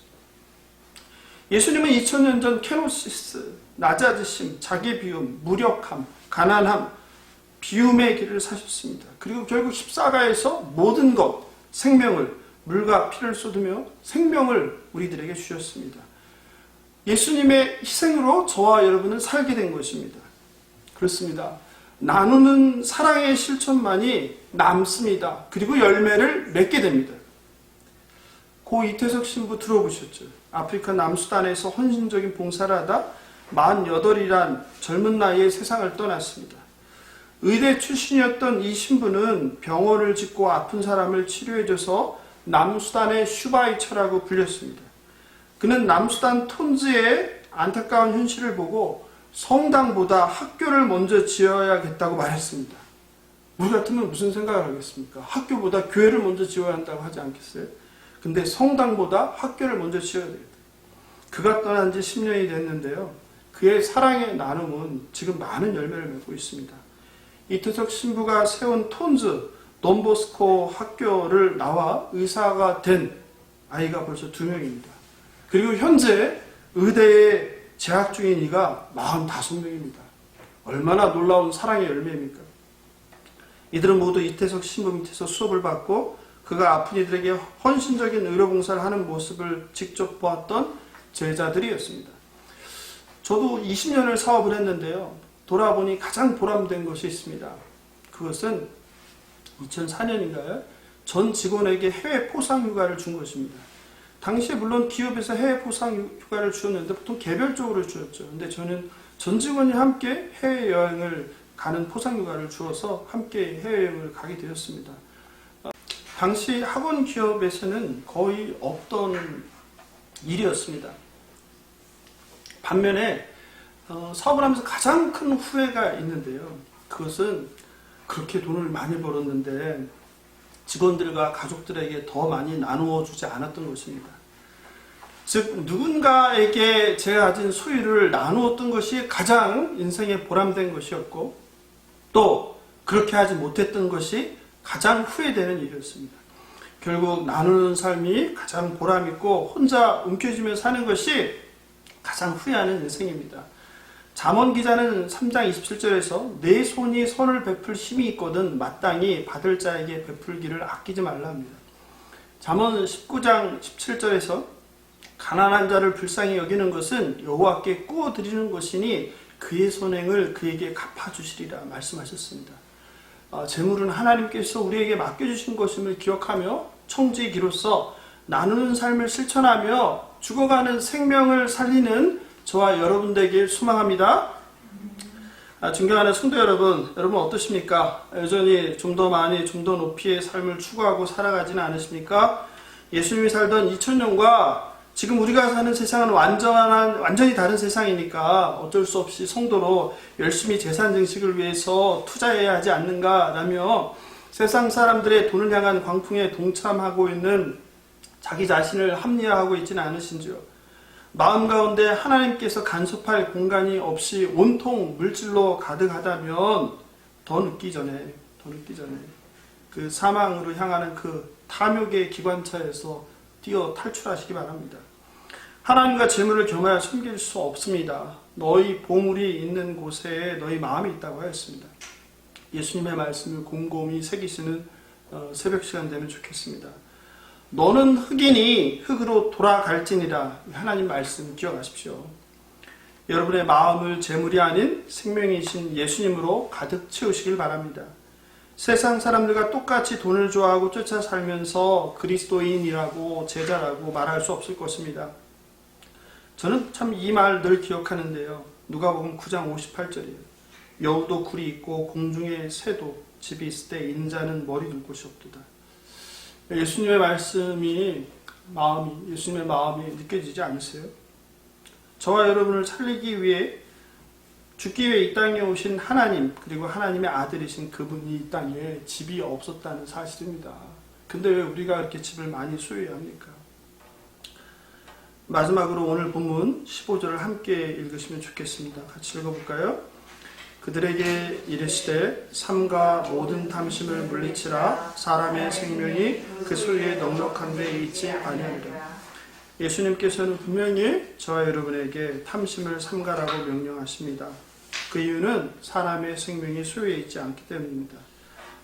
예수님은 2000년 전 케노시스, 낮아지심, 자기 비움, 무력함, 가난함, 비움의 길을 사셨습니다. 그리고 결국 십자가에서 모든 것, 생명을, 물과 피를 쏟으며 생명을 우리들에게 주셨습니다. 예수님의 희생으로 저와 여러분은 살게 된 것입니다. 그렇습니다. 나누는 사랑의 실천만이 남습니다. 그리고 열매를 맺게 됩니다. 고 이태석 신부 들어보셨죠? 아프리카 남수단에서 헌신적인 봉사를 하다 48이란 젊은 나이에 세상을 떠났습니다. 의대 출신이었던 이 신부는 병원을 짓고 아픈 사람을 치료해줘서 남수단의 슈바이처라고 불렸습니다. 그는 남수단 톤즈의 안타까운 현실을 보고 성당보다 학교를 먼저 지어야겠다고 말했습니다. 우리 같으면 무슨 생각을 하겠습니까? 학교보다 교회를 먼저 지어야 한다고 하지 않겠어요? 근데 성당보다 학교를 먼저 지어야 되겠다. 그가 떠난 지 10년이 됐는데요. 그의 사랑의 나눔은 지금 많은 열매를 맺고 있습니다. 이태석 신부가 세운 톤즈 돈보스코 학교를 나와 의사가 된 아이가 벌써 2명입니다. 그리고 현재 의대에 재학 중인 이가 45명입니다. 얼마나 놀라운 사랑의 열매입니까? 이들은 모두 이태석 신부 밑에서 수업을 받고 그가 아픈 이들에게 헌신적인 의료봉사를 하는 모습을 직접 보았던 제자들이었습니다. 저도 20년을 사업을 했는데요. 돌아보니 가장 보람된 것이 있습니다. 그것은 2004년인가요? 전 직원에게 해외 포상휴가를 준 것입니다. 당시에 물론 기업에서 해외 포상휴가를 주었는데 보통 개별적으로 주었죠. 근데 저는 전 직원이 함께 해외여행을 가는 포상휴가를 주어서 함께 해외여행을 가게 되었습니다. 당시 학원 기업에서는 거의 없던 일이었습니다. 반면에 사업을 하면서 가장 큰 후회가 있는데요. 그것은 그렇게 돈을 많이 벌었는데 직원들과 가족들에게 더 많이 나누어 주지 않았던 것입니다. 즉 누군가에게 제가 가진 소유를 나누었던 것이 가장 인생에 보람된 것이었고, 또 그렇게 하지 못했던 것이 가장 후회되는 일이었습니다. 결국 나누는 삶이 가장 보람있고 혼자 움켜쥐며 사는 것이 가장 후회하는 인생입니다. 잠언 기자는 3장 27절에서 내 손이 선을 베풀 힘이 있거든 마땅히 받을 자에게 베풀기를 아끼지 말라 합니다. 잠언 19장 17절에서 가난한 자를 불쌍히 여기는 것은 여호와께 꾸어 드리는 것이니 그의 선행을 그에게 갚아주시리라 말씀하셨습니다. 재물은 하나님께서 우리에게 맡겨주신 것임을 기억하며 청지기로서 나누는 삶을 실천하며 죽어가는 생명을 살리는 저와 여러분 되길 소망합니다. 존경하는 성도 여러분 어떠십니까? 여전히 좀 더 많이 좀 더 높이의 삶을 추구하고 살아가지는 않으십니까? 예수님이 살던 2000년과 지금 우리가 사는 세상은 완전히 다른 세상이니까 어쩔 수 없이 성도로 열심히 재산 증식을 위해서 투자해야 하지 않는가라며 세상 사람들의 돈을 향한 광풍에 동참하고 있는 자기 자신을 합리화하고 있지는 않으신지요? 마음 가운데 하나님께서 간섭할 공간이 없이 온통 물질로 가득하다면 더 늦기 전에 그 사망으로 향하는 그 탐욕의 기관차에서 뛰어 탈출하시기 바랍니다. 하나님과 재물을 겸하여 섬길 수 없습니다. 너희 보물이 있는 곳에 너희 마음이 있다고 하였습니다. 예수님의 말씀을 곰곰이 새기시는 새벽 시간 되면 좋겠습니다. 너는 흙이니 흙으로 돌아갈지니라. 하나님 말씀 기억하십시오. 여러분의 마음을 재물이 아닌 생명이신 예수님으로 가득 채우시길 바랍니다. 세상 사람들과 똑같이 돈을 좋아하고 쫓아 살면서 그리스도인이라고 제자라고 말할 수 없을 것입니다. 저는 참 이 말 늘 기억하는데요. 누가복음 9장 58절이에요. 여우도 굴이 있고 공중의 새도 집이 있을 때 인자는 머리 둘 곳이 없도다. 예수님의 마음이 느껴지지 않으세요? 저와 여러분을 살리기 위해 죽기 위해 이 땅에 오신 하나님, 그리고 하나님의 아들이신 그분이 이 땅에 집이 없었다는 사실입니다. 근데 왜 우리가 이렇게 집을 많이 소유해야 합니까? 마지막으로 오늘 본문 15절을 함께 읽으시면 좋겠습니다. 같이 읽어볼까요? 그들에게 이르시되 삼가 모든 탐심을 물리치라. 사람의 생명이 그 소유에 넉넉한 데 있지 아니하리라. 예수님께서는 분명히 저와 여러분에게 탐심을 삼가라고 명령하십니다. 그 이유는 사람의 생명이 소유에 있지 않기 때문입니다.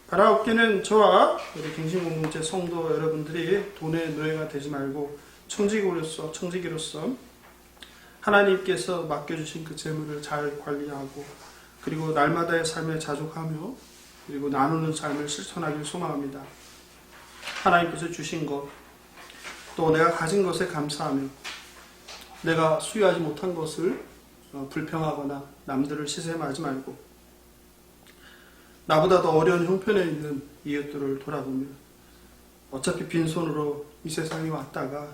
바라옵기는 저와 우리 갱신공동체 성도 여러분들이 돈의 노예가 되지 말고 청지기로서 하나님께서 맡겨주신 그 재물을 잘 관리하고, 그리고 날마다의 삶에 자족하며, 그리고 나누는 삶을 실천하길 소망합니다. 하나님께서 주신 것, 또 내가 가진 것에 감사하며, 내가 소유하지 못한 것을 불평하거나 남들을 시샘하지 말고, 나보다 더 어려운 형편에 있는 이웃들을 돌아보며, 어차피 빈손으로 이 세상에 왔다가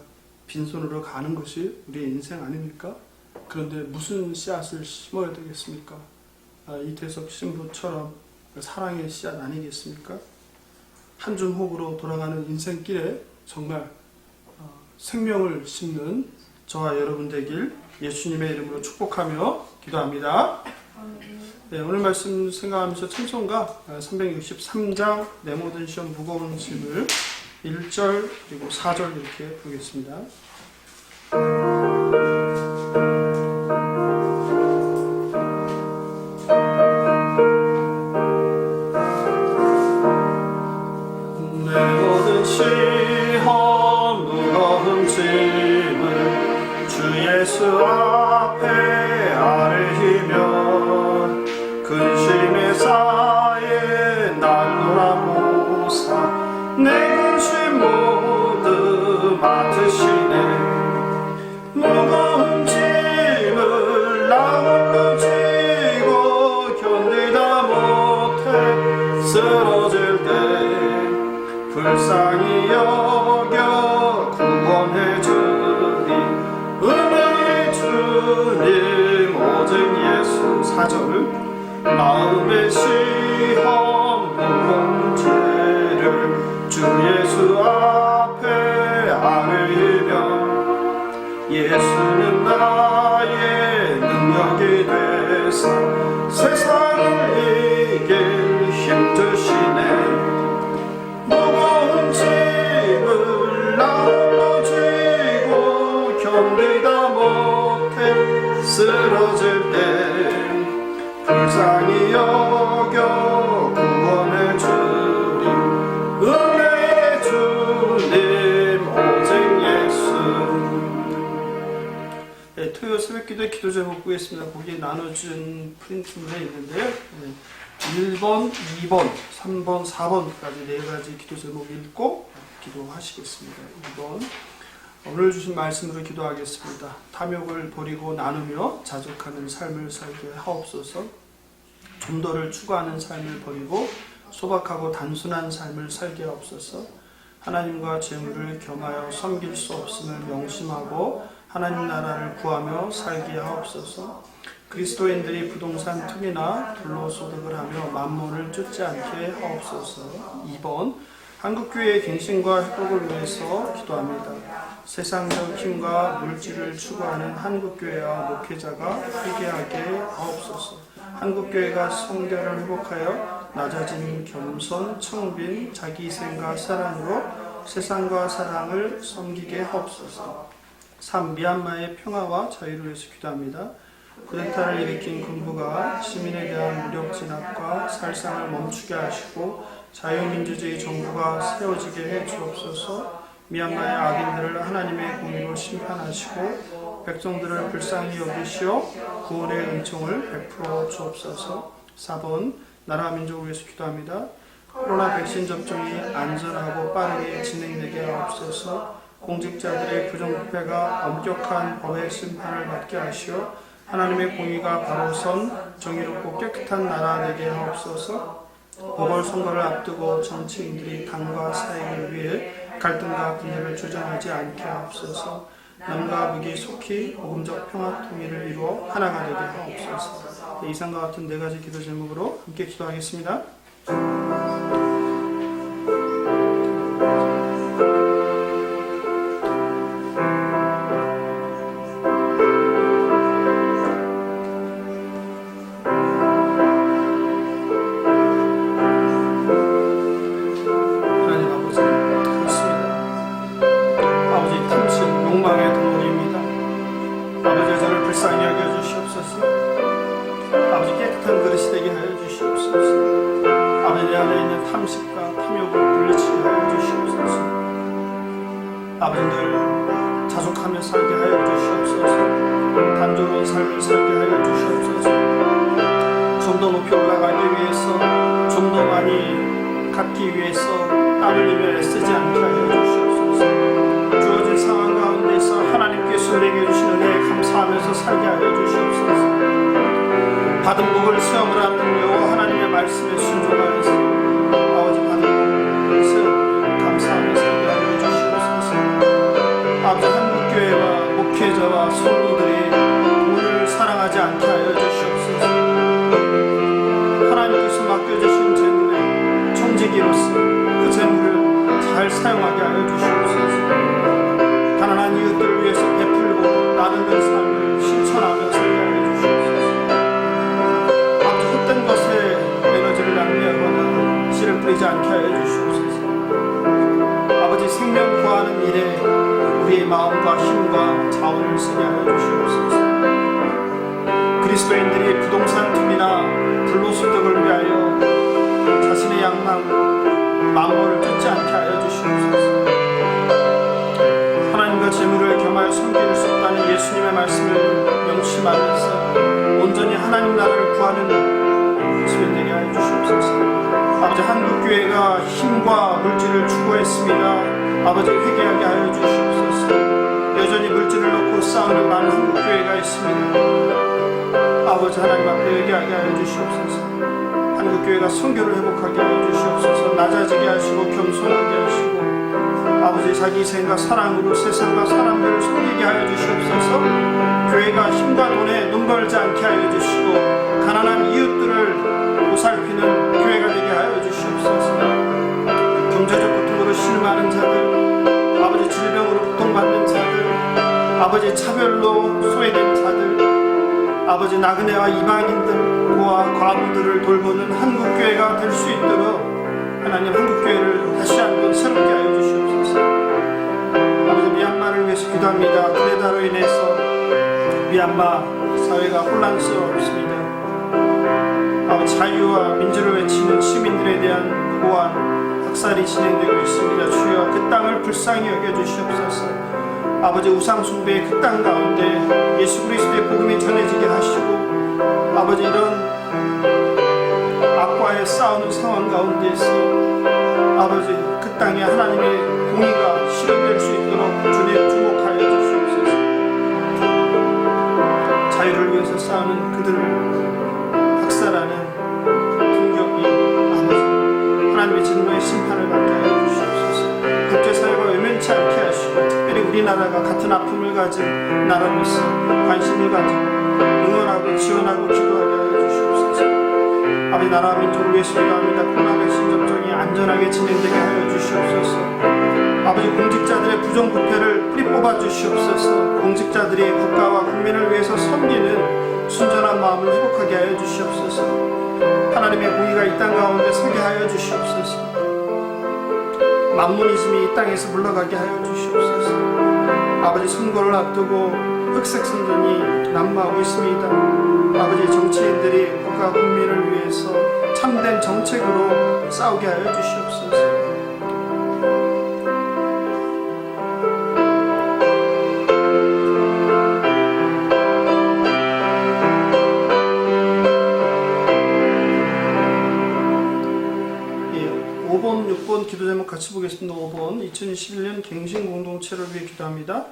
빈손으로 가는 것이 우리의 인생 아닙니까? 그런데 무슨 씨앗을 심어야 되겠습니까? 이태석 신부처럼 사랑의 씨앗 아니겠습니까? 한 줌 호흡으로 돌아가는 인생길에 정말 생명을 심는 저와 여러분 되길 예수님의 이름으로 축복하며 기도합니다. 네, 오늘 말씀 생각하면서 찬송가 363장 내 모든 시험 무거운 짐을 1절 그리고 4절 이렇게 부르겠습니다. 내 모든 시험 무거운 짐을 주 예수 앞에 아뢰히며 근심에 쌓인 날 돌아보사 내 근심 모두 맡으시네. 무거운 짐을 나 홀로 지고 견디다 못해 쓰러질 때 불쌍히 여겨 구원해 주니 은혜의 주님 오직 예수. 4절 마음의 시험 무거운 죄를 주 예수 앞에 아뢰며 예수는 나의 능력이 되사 세상을 이길 힘드시네. 무거운 짐을 나눠지고 견디다 못해 쓰러질 때 불쌍히 여겨 구원해 주리. 은혜의 주님 오직 예수. 토요 새벽기도의 기도 제목 보겠습니다. 거기에 나눠준 프린트물에 있는데요. 1번, 2번, 3번, 4번까지 네 가지 기도 제목 읽고 기도하시겠습니다. 2번, 오늘 주신 말씀으로 기도하겠습니다. 탐욕을 버리고 나누며 자족하는 삶을 살게 하옵소서. 좀더를 추구하는 삶을 버리고 소박하고 단순한 삶을 살게 하옵소서. 하나님과 재물을 겸하여 섬길 수 없음을 명심하고 하나님 나라를 구하며 살게 하옵소서. 그리스도인들이 부동산 투기나 불로소득을 하며 만몬을 쫓지 않게 하옵소서. 2번, 한국교회의 갱신과 회복을 위해서 기도합니다. 세상적 힘과 물질을 추구하는 한국교회와 목회자가 회개하게 하옵소서. 한국교회가 성결을 회복하여 낮아진 겸손, 청빈, 자기희생과 사랑으로 세상과 사랑을 섬기게 하옵소서. 3. 미얀마의 평화와 자유를 위해서 기도합니다. 쿠데타를 일으킨 군부가 시민에 대한 무력 진압과 살상을 멈추게 하시고 자유민주주의 정부가 세워지게 해 주옵소서. 미얀마의 악인들을 하나님의 공의로 심판하시고 백성들을 불쌍히 여기시어 구원의 은총을 베풀어 주옵소서. 4번, 나라와 민족을 위해서 기도합니다. 코로나 백신 접종이 안전하고 빠르게 진행되게 하옵소서. 공직자들의 부정부패가 엄격한 법의 심판을 받게 하시어 하나님의 공의가 바로 선 정의롭고 깨끗한 나라 되게 하옵소서. 보궐선거를 앞두고 정치인들이 당과 사익을 위해 갈등과 분열을 조장하지 않게 하옵소서. 남과 북이 속히 복음적 평화 통일을 이루어 하나가 되게 하옵소서. 이상과 같은 네 가지 기도 제목으로 함께 기도하겠습니다. 욕망의 동물입니다. 아버지, 저를 불쌍히 여겨 주시옵소서. 아버지, 깨끗한 그릇이 되게 하여 주시옵소서. 아버지, 내 안에 있는 탐식과 탐욕을 물리치게 하여 주시옵소서. 아버지, 늘 자족하며 살게 하여 주시옵소서. 단조로운 삶을 살게 하여 주시옵소서. 좀 더 높이 올라가기 위해서, 좀 더 많이 갖기 위해서 땀을 흘리며 애쓰지 않게 하여 주시옵소서. 주어진 상황 가운데서 하나님께서 우리에게 주신 은혜에 감사하면서 살게 하여 주시옵소서. 받은 복을 수용을 하며 하나님의 말씀에 순종하여서 아버지 받은 것을 감사하며 살게 하여 주시옵소서. 아버지, 한국교회와 목회자와 성도들이 돈을 사랑하지 않게 하여 주시옵소서. 하나님께서 맡겨주신 재물의 청지기로서 그 재물을 잘 사용하게 하여 주시옵소서. 가난한 이웃들을 위해서 베풀고 나누는 삶을 실천하며 살게 하여 주시옵소서. 아버지, 헛된 것에 에너지를 낭비하거나 씨를 뿌리지 않게 하여 주시옵소서. 아버지, 생명 구하는 일에 우리의 마음과 힘과 자원을 쓰게 하여 주시옵소서. 그리스도인들이 부동산 투기나 불로소득을 위하여 자신의 양망, 만모를 쫓지 않게 하여 주시옵소서. 하나님과 재물을 겸하여 섬길 수 없다는 예수님의 말씀을 명심하면서 온전히 하나님 나라를 구하는 모습이 되게 하여 주시옵소서. 아버지, 한국교회가 힘과 물질을 추구했습니다. 아버지, 회개하게 하여 주시옵소서. 여전히 물질을 놓고 싸우는 많은 한국교회가 있습니다. 아버지, 하나님 앞에 회개하게 하여 주시옵소서. 한국교회가 선교를 회복하게 하여 주시옵소서. 낮아지게 하시고 겸손하게 하시고 아버지, 자기 희생과 사랑으로 세상과 사람들을 섬기게 하여 주시옵소서. 교회가 힘과 돈에 눈 벌지 않게 하여 주시고 가난한 이웃들을 보살피는 교회가 되게 하여 주시옵소서. 경제적 고통으로 신음하는 자들, 아버지, 질병으로 고통받는 자들, 아버지 차별로 소외된 자들, 아버지 나그네와 이방인들, 고아 과부들을 돌보는 한국교회가 될 수 있도록 하나님 한국교회를 다시 한번 새롭게 하여 주시옵소서. 아버지 미얀마를 위해서 기도합니다. 쿠데타로 인해서 미얀마 사회가 혼란스럽습니다. 아버지 자유와 민주를 외치는 시민들에 대한 고안, 학살이 진행되고 있습니다. 주여 그 땅을 불쌍히 여겨주시옵소서. 아버지 우상 숭배의 그 땅 가운데 예수 그리스도의 복음이 전해지게 하시고 아버지 이런 악과의 싸우는 상황 가운데에서 아버지 그 땅에 하나님의 공의가 실현될 수 있도록 주님 주목하여 주시옵소서. 자유를 위해서 싸우는 그들을 학살하는 공격이 아버지 하나님의 진노의 심판을 받게 하여 주시옵소서. 국제사회가 외면치 않게 하시고 특별히 우리나라가 같은 아픔을 가진 나라로서 관심을 가지고 응원하고 지원하고 기도하게 하여 주시옵소서. 아버지 나라와 민족을 위해서 기도합니다. 코로나 백신 접종이 안전하게 진행되게 하여 주시옵소서. 아버지 공직자들의 부정부패를 뿌리 뽑아 주시옵소서. 공직자들이 국가와 국민을 위해서 섬기는 순전한 마음을 회복하게 하여 주시옵소서. 하나님의 공의가 이 땅 가운데 서게 하여 주시옵소서. 만문이즘이 이 땅에서 물러가게 하여 주시옵소서. 아버지 선거를 앞두고 흑색 선전이 난무하고 있습니다. 아버지 정치인들이 국가 국민을 위해서 참된 정책으로 싸우게 하여 주시옵소서. 5번, 6번 기도 제목 같이 보겠습니다. 5번 2021년 갱신 공동체를 위해 기도합니다.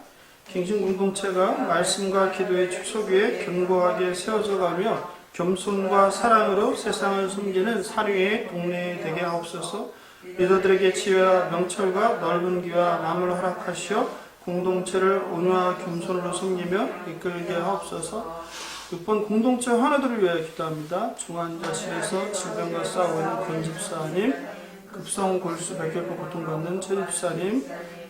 갱신 공동체가 말씀과 기도의 축소 위에 견고하게 세워져 가며 겸손과 사랑으로 세상을 섬기는 사류의 동네 되게 하옵소서. 리더들에게 지혜와 명철과 넓은 귀와 남을 허락하시어 공동체를 온유와 겸손으로 섬기며 이끌게 하옵소서. 6번 공동체 환우들을 위하여 기도합니다. 중환자실에서 질병과 싸우고 있는 권집사님, 급성 골수 백혈병 고통받는 최집사님,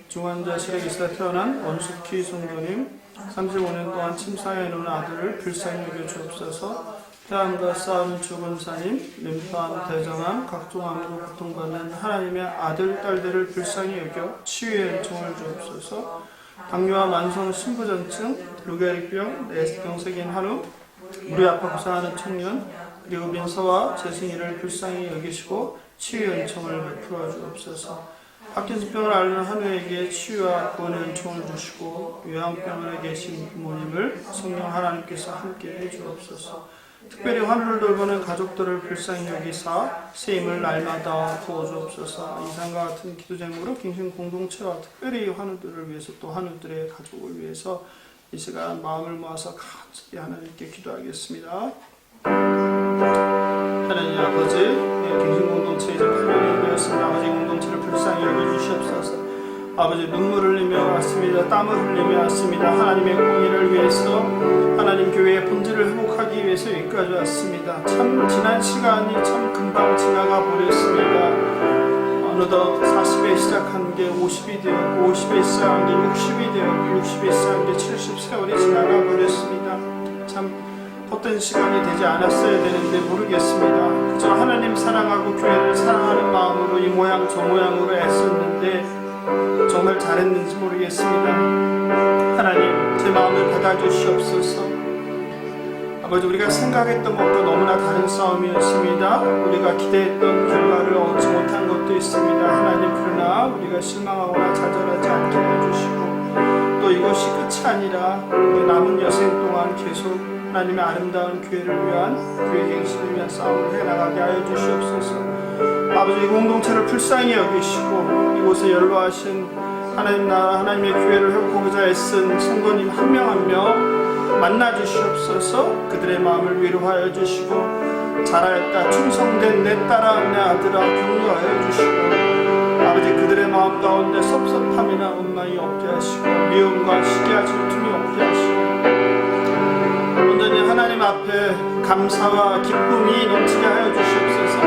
중환자실에 계시다 태어난 원숙희 성도님, 35년 동안 침상에 놓은 아들을 불쌍히 여겨 주옵소서. 폐암과 싸우는 주권사님, 림프암, 대장암, 각종 암으로 고통받는 하나님의 아들, 딸들을 불쌍히 여겨 치유의 은총을 주옵소서. 당뇨와 만성 신부전증, 루게릭병, 내시병색인 한우, 무리 아파 고생하는 청년, 그리고 민서와 재승이를 불쌍히 여기시고 치유의 은총을 베풀어 주옵소서. 파킨슨병을 앓는 한우에게 치유와 구원의 은총을 주시고 요양병원에 계신 부모님을 성령 하나님께서 함께 해 주옵소서. 특별히 환우를 돌보는 가족들을 불쌍히 여기사 세임을 날마다 도와주옵소서. 이상과 같은 기도 제목으로 갱신 공동체와 특별히 환우들을 위해서 또 환우들의 가족을 위해서 이 시간 마음을 모아서 간절히 하나님께 기도하겠습니다. 하나님 아버지, 갱신 공동체 이제 8년이 되었습니다. 아버지 공동체를 불쌍히 여겨주시옵소서. 아버지 눈물을 흘리며 왔습니다. 땀을 흘리며 왔습니다. 하나님의 공의를 위해서 하나님 교회의 본질을 회복하기 위해서 여기까지 왔습니다. 참 지난 시간이 참 금방 지나가 버렸습니다. 어느덧 40에 시작한 게 50이 되었고 50에 시작한 게 60이 되었고 60에 시작한 게 70세월이 지나가 버렸습니다. 참 헛된 시간이 되지 않았어야 되는데 모르겠습니다. 그저 하나님 사랑하고 교회를 사랑하는 마음으로 이 모양 저 모양으로 애썼는데 정말 잘했는지 모르겠습니다. 하나님 제 마음을 받아주시옵소서. 아버지 우리가 생각했던 것과 너무나 다른 싸움이었습니다. 우리가 기대했던 결과를 얻지 못한 것도 있습니다. 하나님 그러나 우리가 실망하거나 좌절하지 않게 해주시고 또 이것이 끝이 아니라 우리 남은 여생 동안 계속 하나님의 아름다운 교회를 위한 교회 갱신을 위한 싸움을 해나가게 하여 주시옵소서. 아버지 공동체를 불쌍히 여기시고 이곳에 연로하신 하나님 나라 하나님의 교회를 회복하고자 애쓴 성도님 한 명 한 명 만나 주시옵소서. 그들의 마음을 위로하여 주시고 잘하였다 충성된 내 딸아 내 아들아 격려하여 주시고 아버지 그들의 마음 가운데 섭섭함이나 원망이 없게 하시고 미움과 시기와 질투이 없게 하시고 온전히 하나님 앞에 감사와 기쁨이 넘치게 하여 주시옵소서.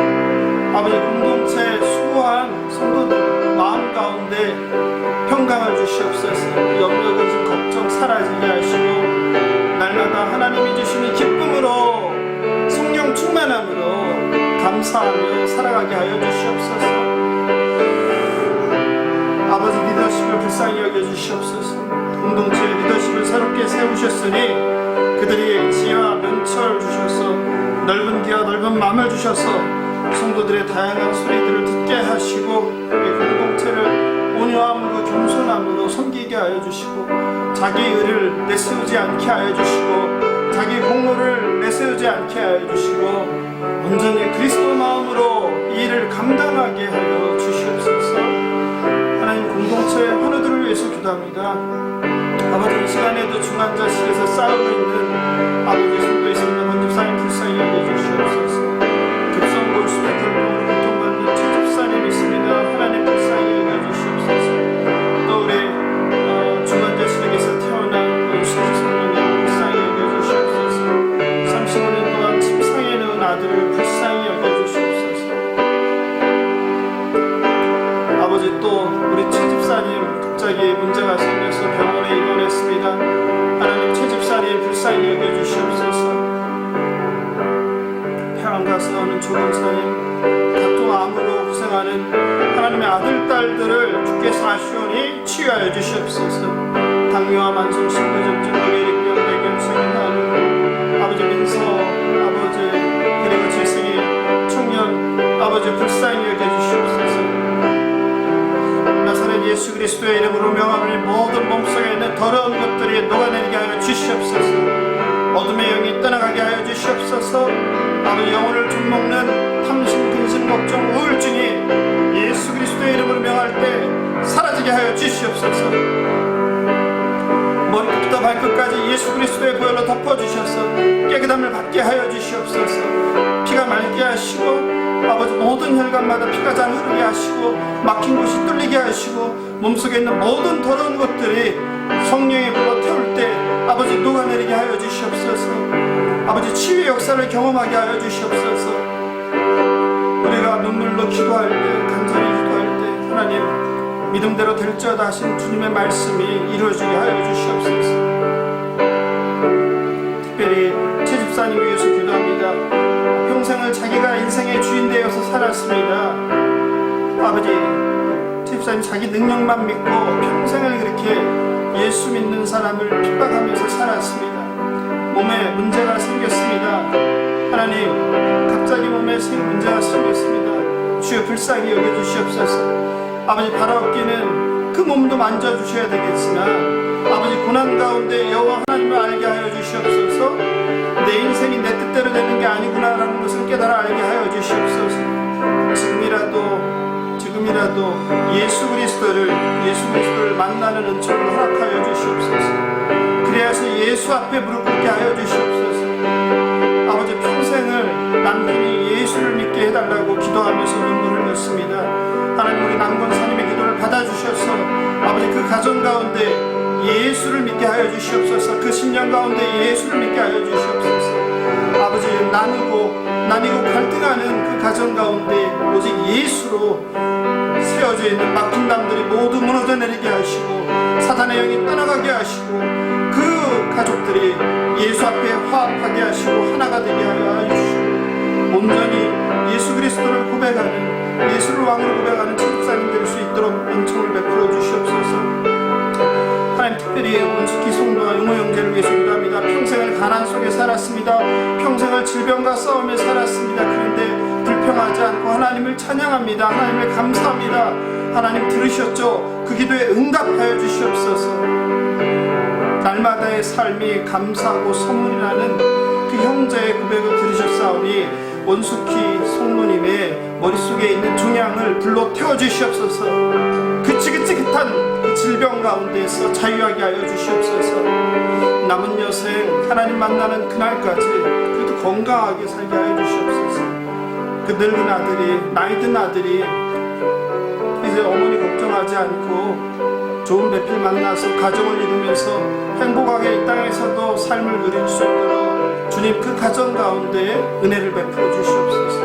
아버지 공동체 수고한 성도들 마음 가운데 평강 건강을 주시옵소서. 염려, 근심, 걱정 사라지게 하시고 날마다 하나님이 주시는 기쁨으로 성령 충만함으로 감사하며 살아가게 하여 주시옵소서. 아버지, 리더십을 불쌍히 여겨주시옵소서. 공동체 리더십을 새롭게 세우셨으니 그들이 지혜와 명철을 주셔서 넓은 귀와 넓은 마음을 주셔서 성도들의 다양한 소리들을 듣게 하시고 우리 공동체를 온유함으로 겸손함으로 섬기게 하여 주시고 자기 의를 내세우지 않게 하여 주시고 자기 공로를 내세우지 않게 하여 주시고 온전히 그리스도 마음으로 이 일을 감당하게 하여 주시옵소서. 하나님, 공동체의 환우들을 위해서 기도합니다. 아버지, 이 시간에도 중환자실에서 싸우고 있는 아버지 성도 있습니다. 권집사님 불쌍히 여겨주시옵소서. 급성골 수백혈병으로 고통받는 최집사님 있습니다. 하나님 불쌍히 여겨주시옵소서. 또 우리 중환자실에서 태어난 원수기 성도님 불쌍히 여겨주시옵소서. 35년 동안 침상에 넣은 아들을 불쌍히 여겨주시옵소서. 아버지, 또 우리 최집사님 갑자기 문제가 생겨서 병원에 입원했습니다. 하나님, 최집사님 불쌍히 여겨주시옵소서. 평안가서는 조건사님 각종 암으로 고생하는 하나님의 아들, 딸들을 주께서 아시오니 치유하여 주시옵소서. 당뇨와 만성신부전증, 뇌리병, 뇌경색이 나는 아버지 민서, 아버지 그리고 재승이 청년 아버지 불쌍히 여겨주시옵소서. 나사렛 예수 그리스도의 이름으로 명함을 모든 몸속에 있는 더러운 것들이 녹아내리게 하여 주시옵소서. 어둠의 영이 떠나가게 하여 주시옵소서. 아버지, 영혼을 좀먹는 탐심, 근심, 걱정, 우울증이 예수 그리스도의 이름으로 명할 때 사라지게 하여 주시옵소서. 머리부터 발끝까지 예수 그리스도의 보혈로 덮어주셔서 깨끗함을 받게 하여 주시옵소서. 피가 맑게 하시고 아버지, 모든 혈관마다 피가 잘 흐르게 하시고 막힌 곳이 뚫리게 하시고 몸속에 있는 모든 더러운 것들이 성령의 불로 태울 때 아버지 녹아내리게 하여 주시옵소서. 아버지, 치유의 역사를 경험하게 하여 주시옵소서. 우리가 눈물로 기도할 때, 간절히 기도할 때 하나님 믿음대로 될지어다 하신 주님의 말씀이 이루어지게 하여 주시옵소서. 특별히 최집사님 위해서 기도합니다. 평생을 자기가 인생의 주인 되어서 살았습니다. 아버지, 집사님 자기 능력만 믿고 평생을 그렇게 예수 믿는 사람을 핍박하면서 살았습니다. 몸에 문제가 생겼습니다. 하나님, 갑자기 몸에 문제가 생겼습니다. 주여 불쌍히 여겨주시옵소서. 아버지, 바라옵기는 그 몸도 만져주셔야 되겠지만 아버지, 고난 가운데 여호와 하나님을 알게 하여 주시옵소서. 내 인생이 내 뜻대로 되는 게 아니구나라는 것을 깨달아 알게 하여 주시옵소서. 지금이라도 예수 그리스도를 만나는 은총을 허락하여 주시옵소서. 그래야서 예수 앞에 무릎 꿇게 하여 주시옵소서. 아버지, 평생을 남편이 예수를 믿게 해달라고 기도하면서 눈물을 흘렸습니다. 하나님, 우리 남권사님의 기도를 받아주셔서 아버지, 그 가정 가운데 예수를 믿게 하여 주시옵소서. 그 심령 가운데 예수를 믿게 하여 주시옵소서. 아버지, 나뉘고 갈등하는 그 가정 가운데 오직 예수로 세워져 있는 막힌 담들이 모두 무너져 내리게 하시고 사단의 영이 떠나가게 하시고 그 가족들이 예수 앞에 화합하게 하시고 하나가 되게 하여 주시고 온전히 예수 그리스도를 고백하는, 예수를 왕으로 고백하는 천국사님 될 수 있도록 은총을 베풀어 주시옵소서. 하나님, 특별히 원수기 성도와 용호 형제를 위해서 기도합니다. 평생을 가난 속에 살았습니다. 평생을 질병과 싸우며 살았습니다. 그런데 불평하지 않고 하나님을 찬양합니다. 하나님을 감사합니다. 하나님 들으셨죠? 그 기도에 응답하여 주시옵소서. 날마다의 삶이 감사하고 선물이라는 그 형제의 고백을 들으셨사오니 원수키 성도님의 머릿속에 있는 종양을 불로 태워주시옵소서. 그 지긋지긋한 그 질병 가운데에서 자유하게 하여 주시옵소서. 남은 여생 하나님 만나는 그날까지 그래도 건강하게 살게 하여 주시옵소서. 그 늙은 아들이, 나이든 아들이 이제 어머니 걱정하지 않고 좋은 배필 만나서 가정을 이루면서 행복하게 이 땅에서도 삶을 누릴 수 있도록 주님 그 가정 가운데 은혜를 베풀어 주시옵소서.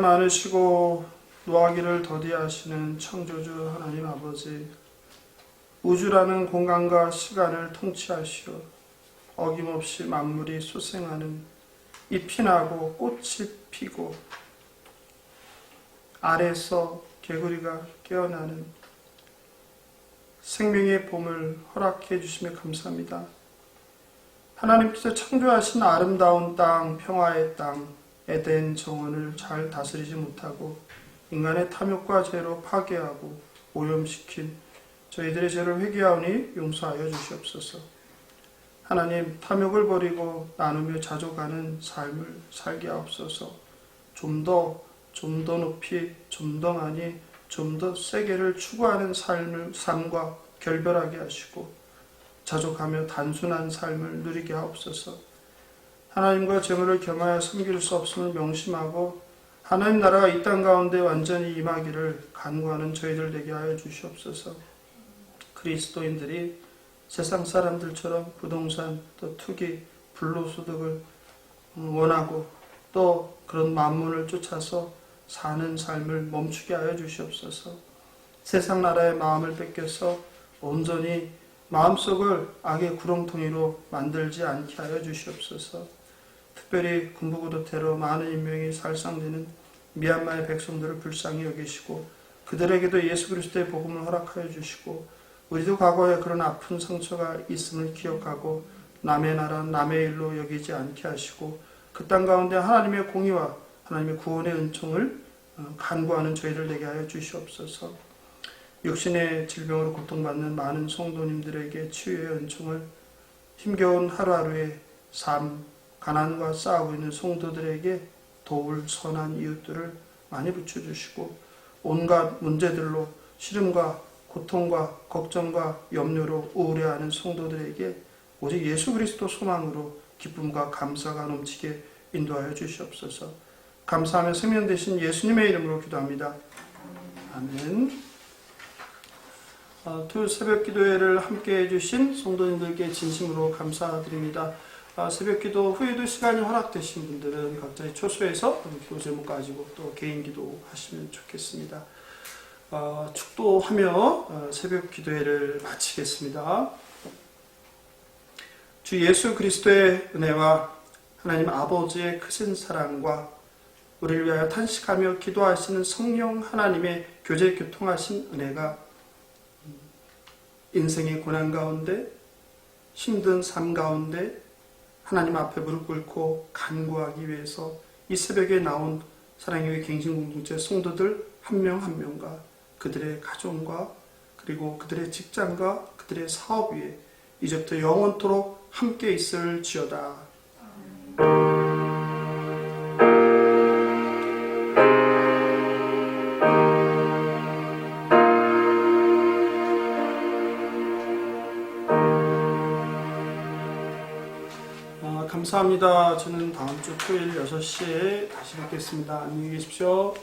많으시고 노하기를 더디하시는 창조주 하나님 아버지, 우주라는 공간과 시간을 통치하시어 어김없이 만물이 소생하는 잎이 나고 꽃이 피고 알에서 개구리가 깨어나는 생명의 봄을 허락해 주시며 감사합니다. 하나님께서 창조하신 아름다운 땅, 평화의 땅, 에덴 정원을 잘 다스리지 못하고 인간의 탐욕과 죄로 파괴하고 오염시킨 저희들의 죄를 회개하오니 용서하여 주시옵소서. 하나님, 탐욕을 버리고 나누며 자족하는 삶을 살게 하옵소서. 좀 더 높이, 좀 더 많이, 좀 더 세게를 추구하는 삶과 결별하게 하시고 자족하며 단순한 삶을 누리게 하옵소서. 하나님과 재물을 겸하여 섬길 수 없음을 명심하고 하나님 나라가 이 땅 가운데 완전히 임하기를 간구하는 저희들 되게 하여 주시옵소서. 그리스도인들이 세상 사람들처럼 부동산, 또 투기, 불로소득을 원하고 또 그런 만문을 쫓아서 사는 삶을 멈추게 하여 주시옵소서. 세상 나라의 마음을 뺏겨서 온전히 마음속을 악의 구렁텅이로 만들지 않게 하여 주시옵소서. 특별히 군부고도태로 많은 인명이 살상되는 미얀마의 백성들을 불쌍히 여기시고 그들에게도 예수 그리스도의 복음을 허락하여 주시고 우리도 과거에 그런 아픈 상처가 있음을 기억하고 남의 나라 남의 일로 여기지 않게 하시고 그 땅 가운데 하나님의 공의와 하나님의 구원의 은총을 간구하는 저희들 되게 하여 주시옵소서. 육신의 질병으로 고통받는 많은 성도님들에게 치유의 은총을, 힘겨운 하루하루의 삶, 가난과 싸우고 있는 성도들에게 도울 선한 이웃들을 많이 붙여주시고 온갖 문제들로 시름과 고통과 걱정과 염려로 우울해하는 성도들에게 오직 예수 그리스도 소망으로 기쁨과 감사가 넘치게 인도하여 주시옵소서. 감사하며 생명 되신 예수님의 이름으로 기도합니다. 아멘. 토요일 새벽 기도회를 함께 해주신 성도님들께 진심으로 감사드립니다. 새벽 기도 후에도 시간이 허락되신 분들은 각자의 초소에서 기도 제목 가지고 또 개인 기도 하시면 좋겠습니다. 축도하며 새벽 기도회를 마치겠습니다. 주 예수 그리스도의 은혜와 하나님 아버지의 크신 사랑과 우리를 위하여 탄식하며 기도하시는 성령 하나님의 교제 교통하신 은혜가 인생의 고난 가운데 힘든 삶 가운데 하나님 앞에 무릎 꿇고 간구하기 위해서 이 새벽에 나온 사랑의 갱신공동체 성도들 한 명 한 명과 그들의 가정과 그리고 그들의 직장과 그들의 사업 위에 이제부터 영원토록 함께 있을지어다. 감사합니다. 저는 다음 주 토요일 6시에 다시 뵙겠습니다. 안녕히 계십시오.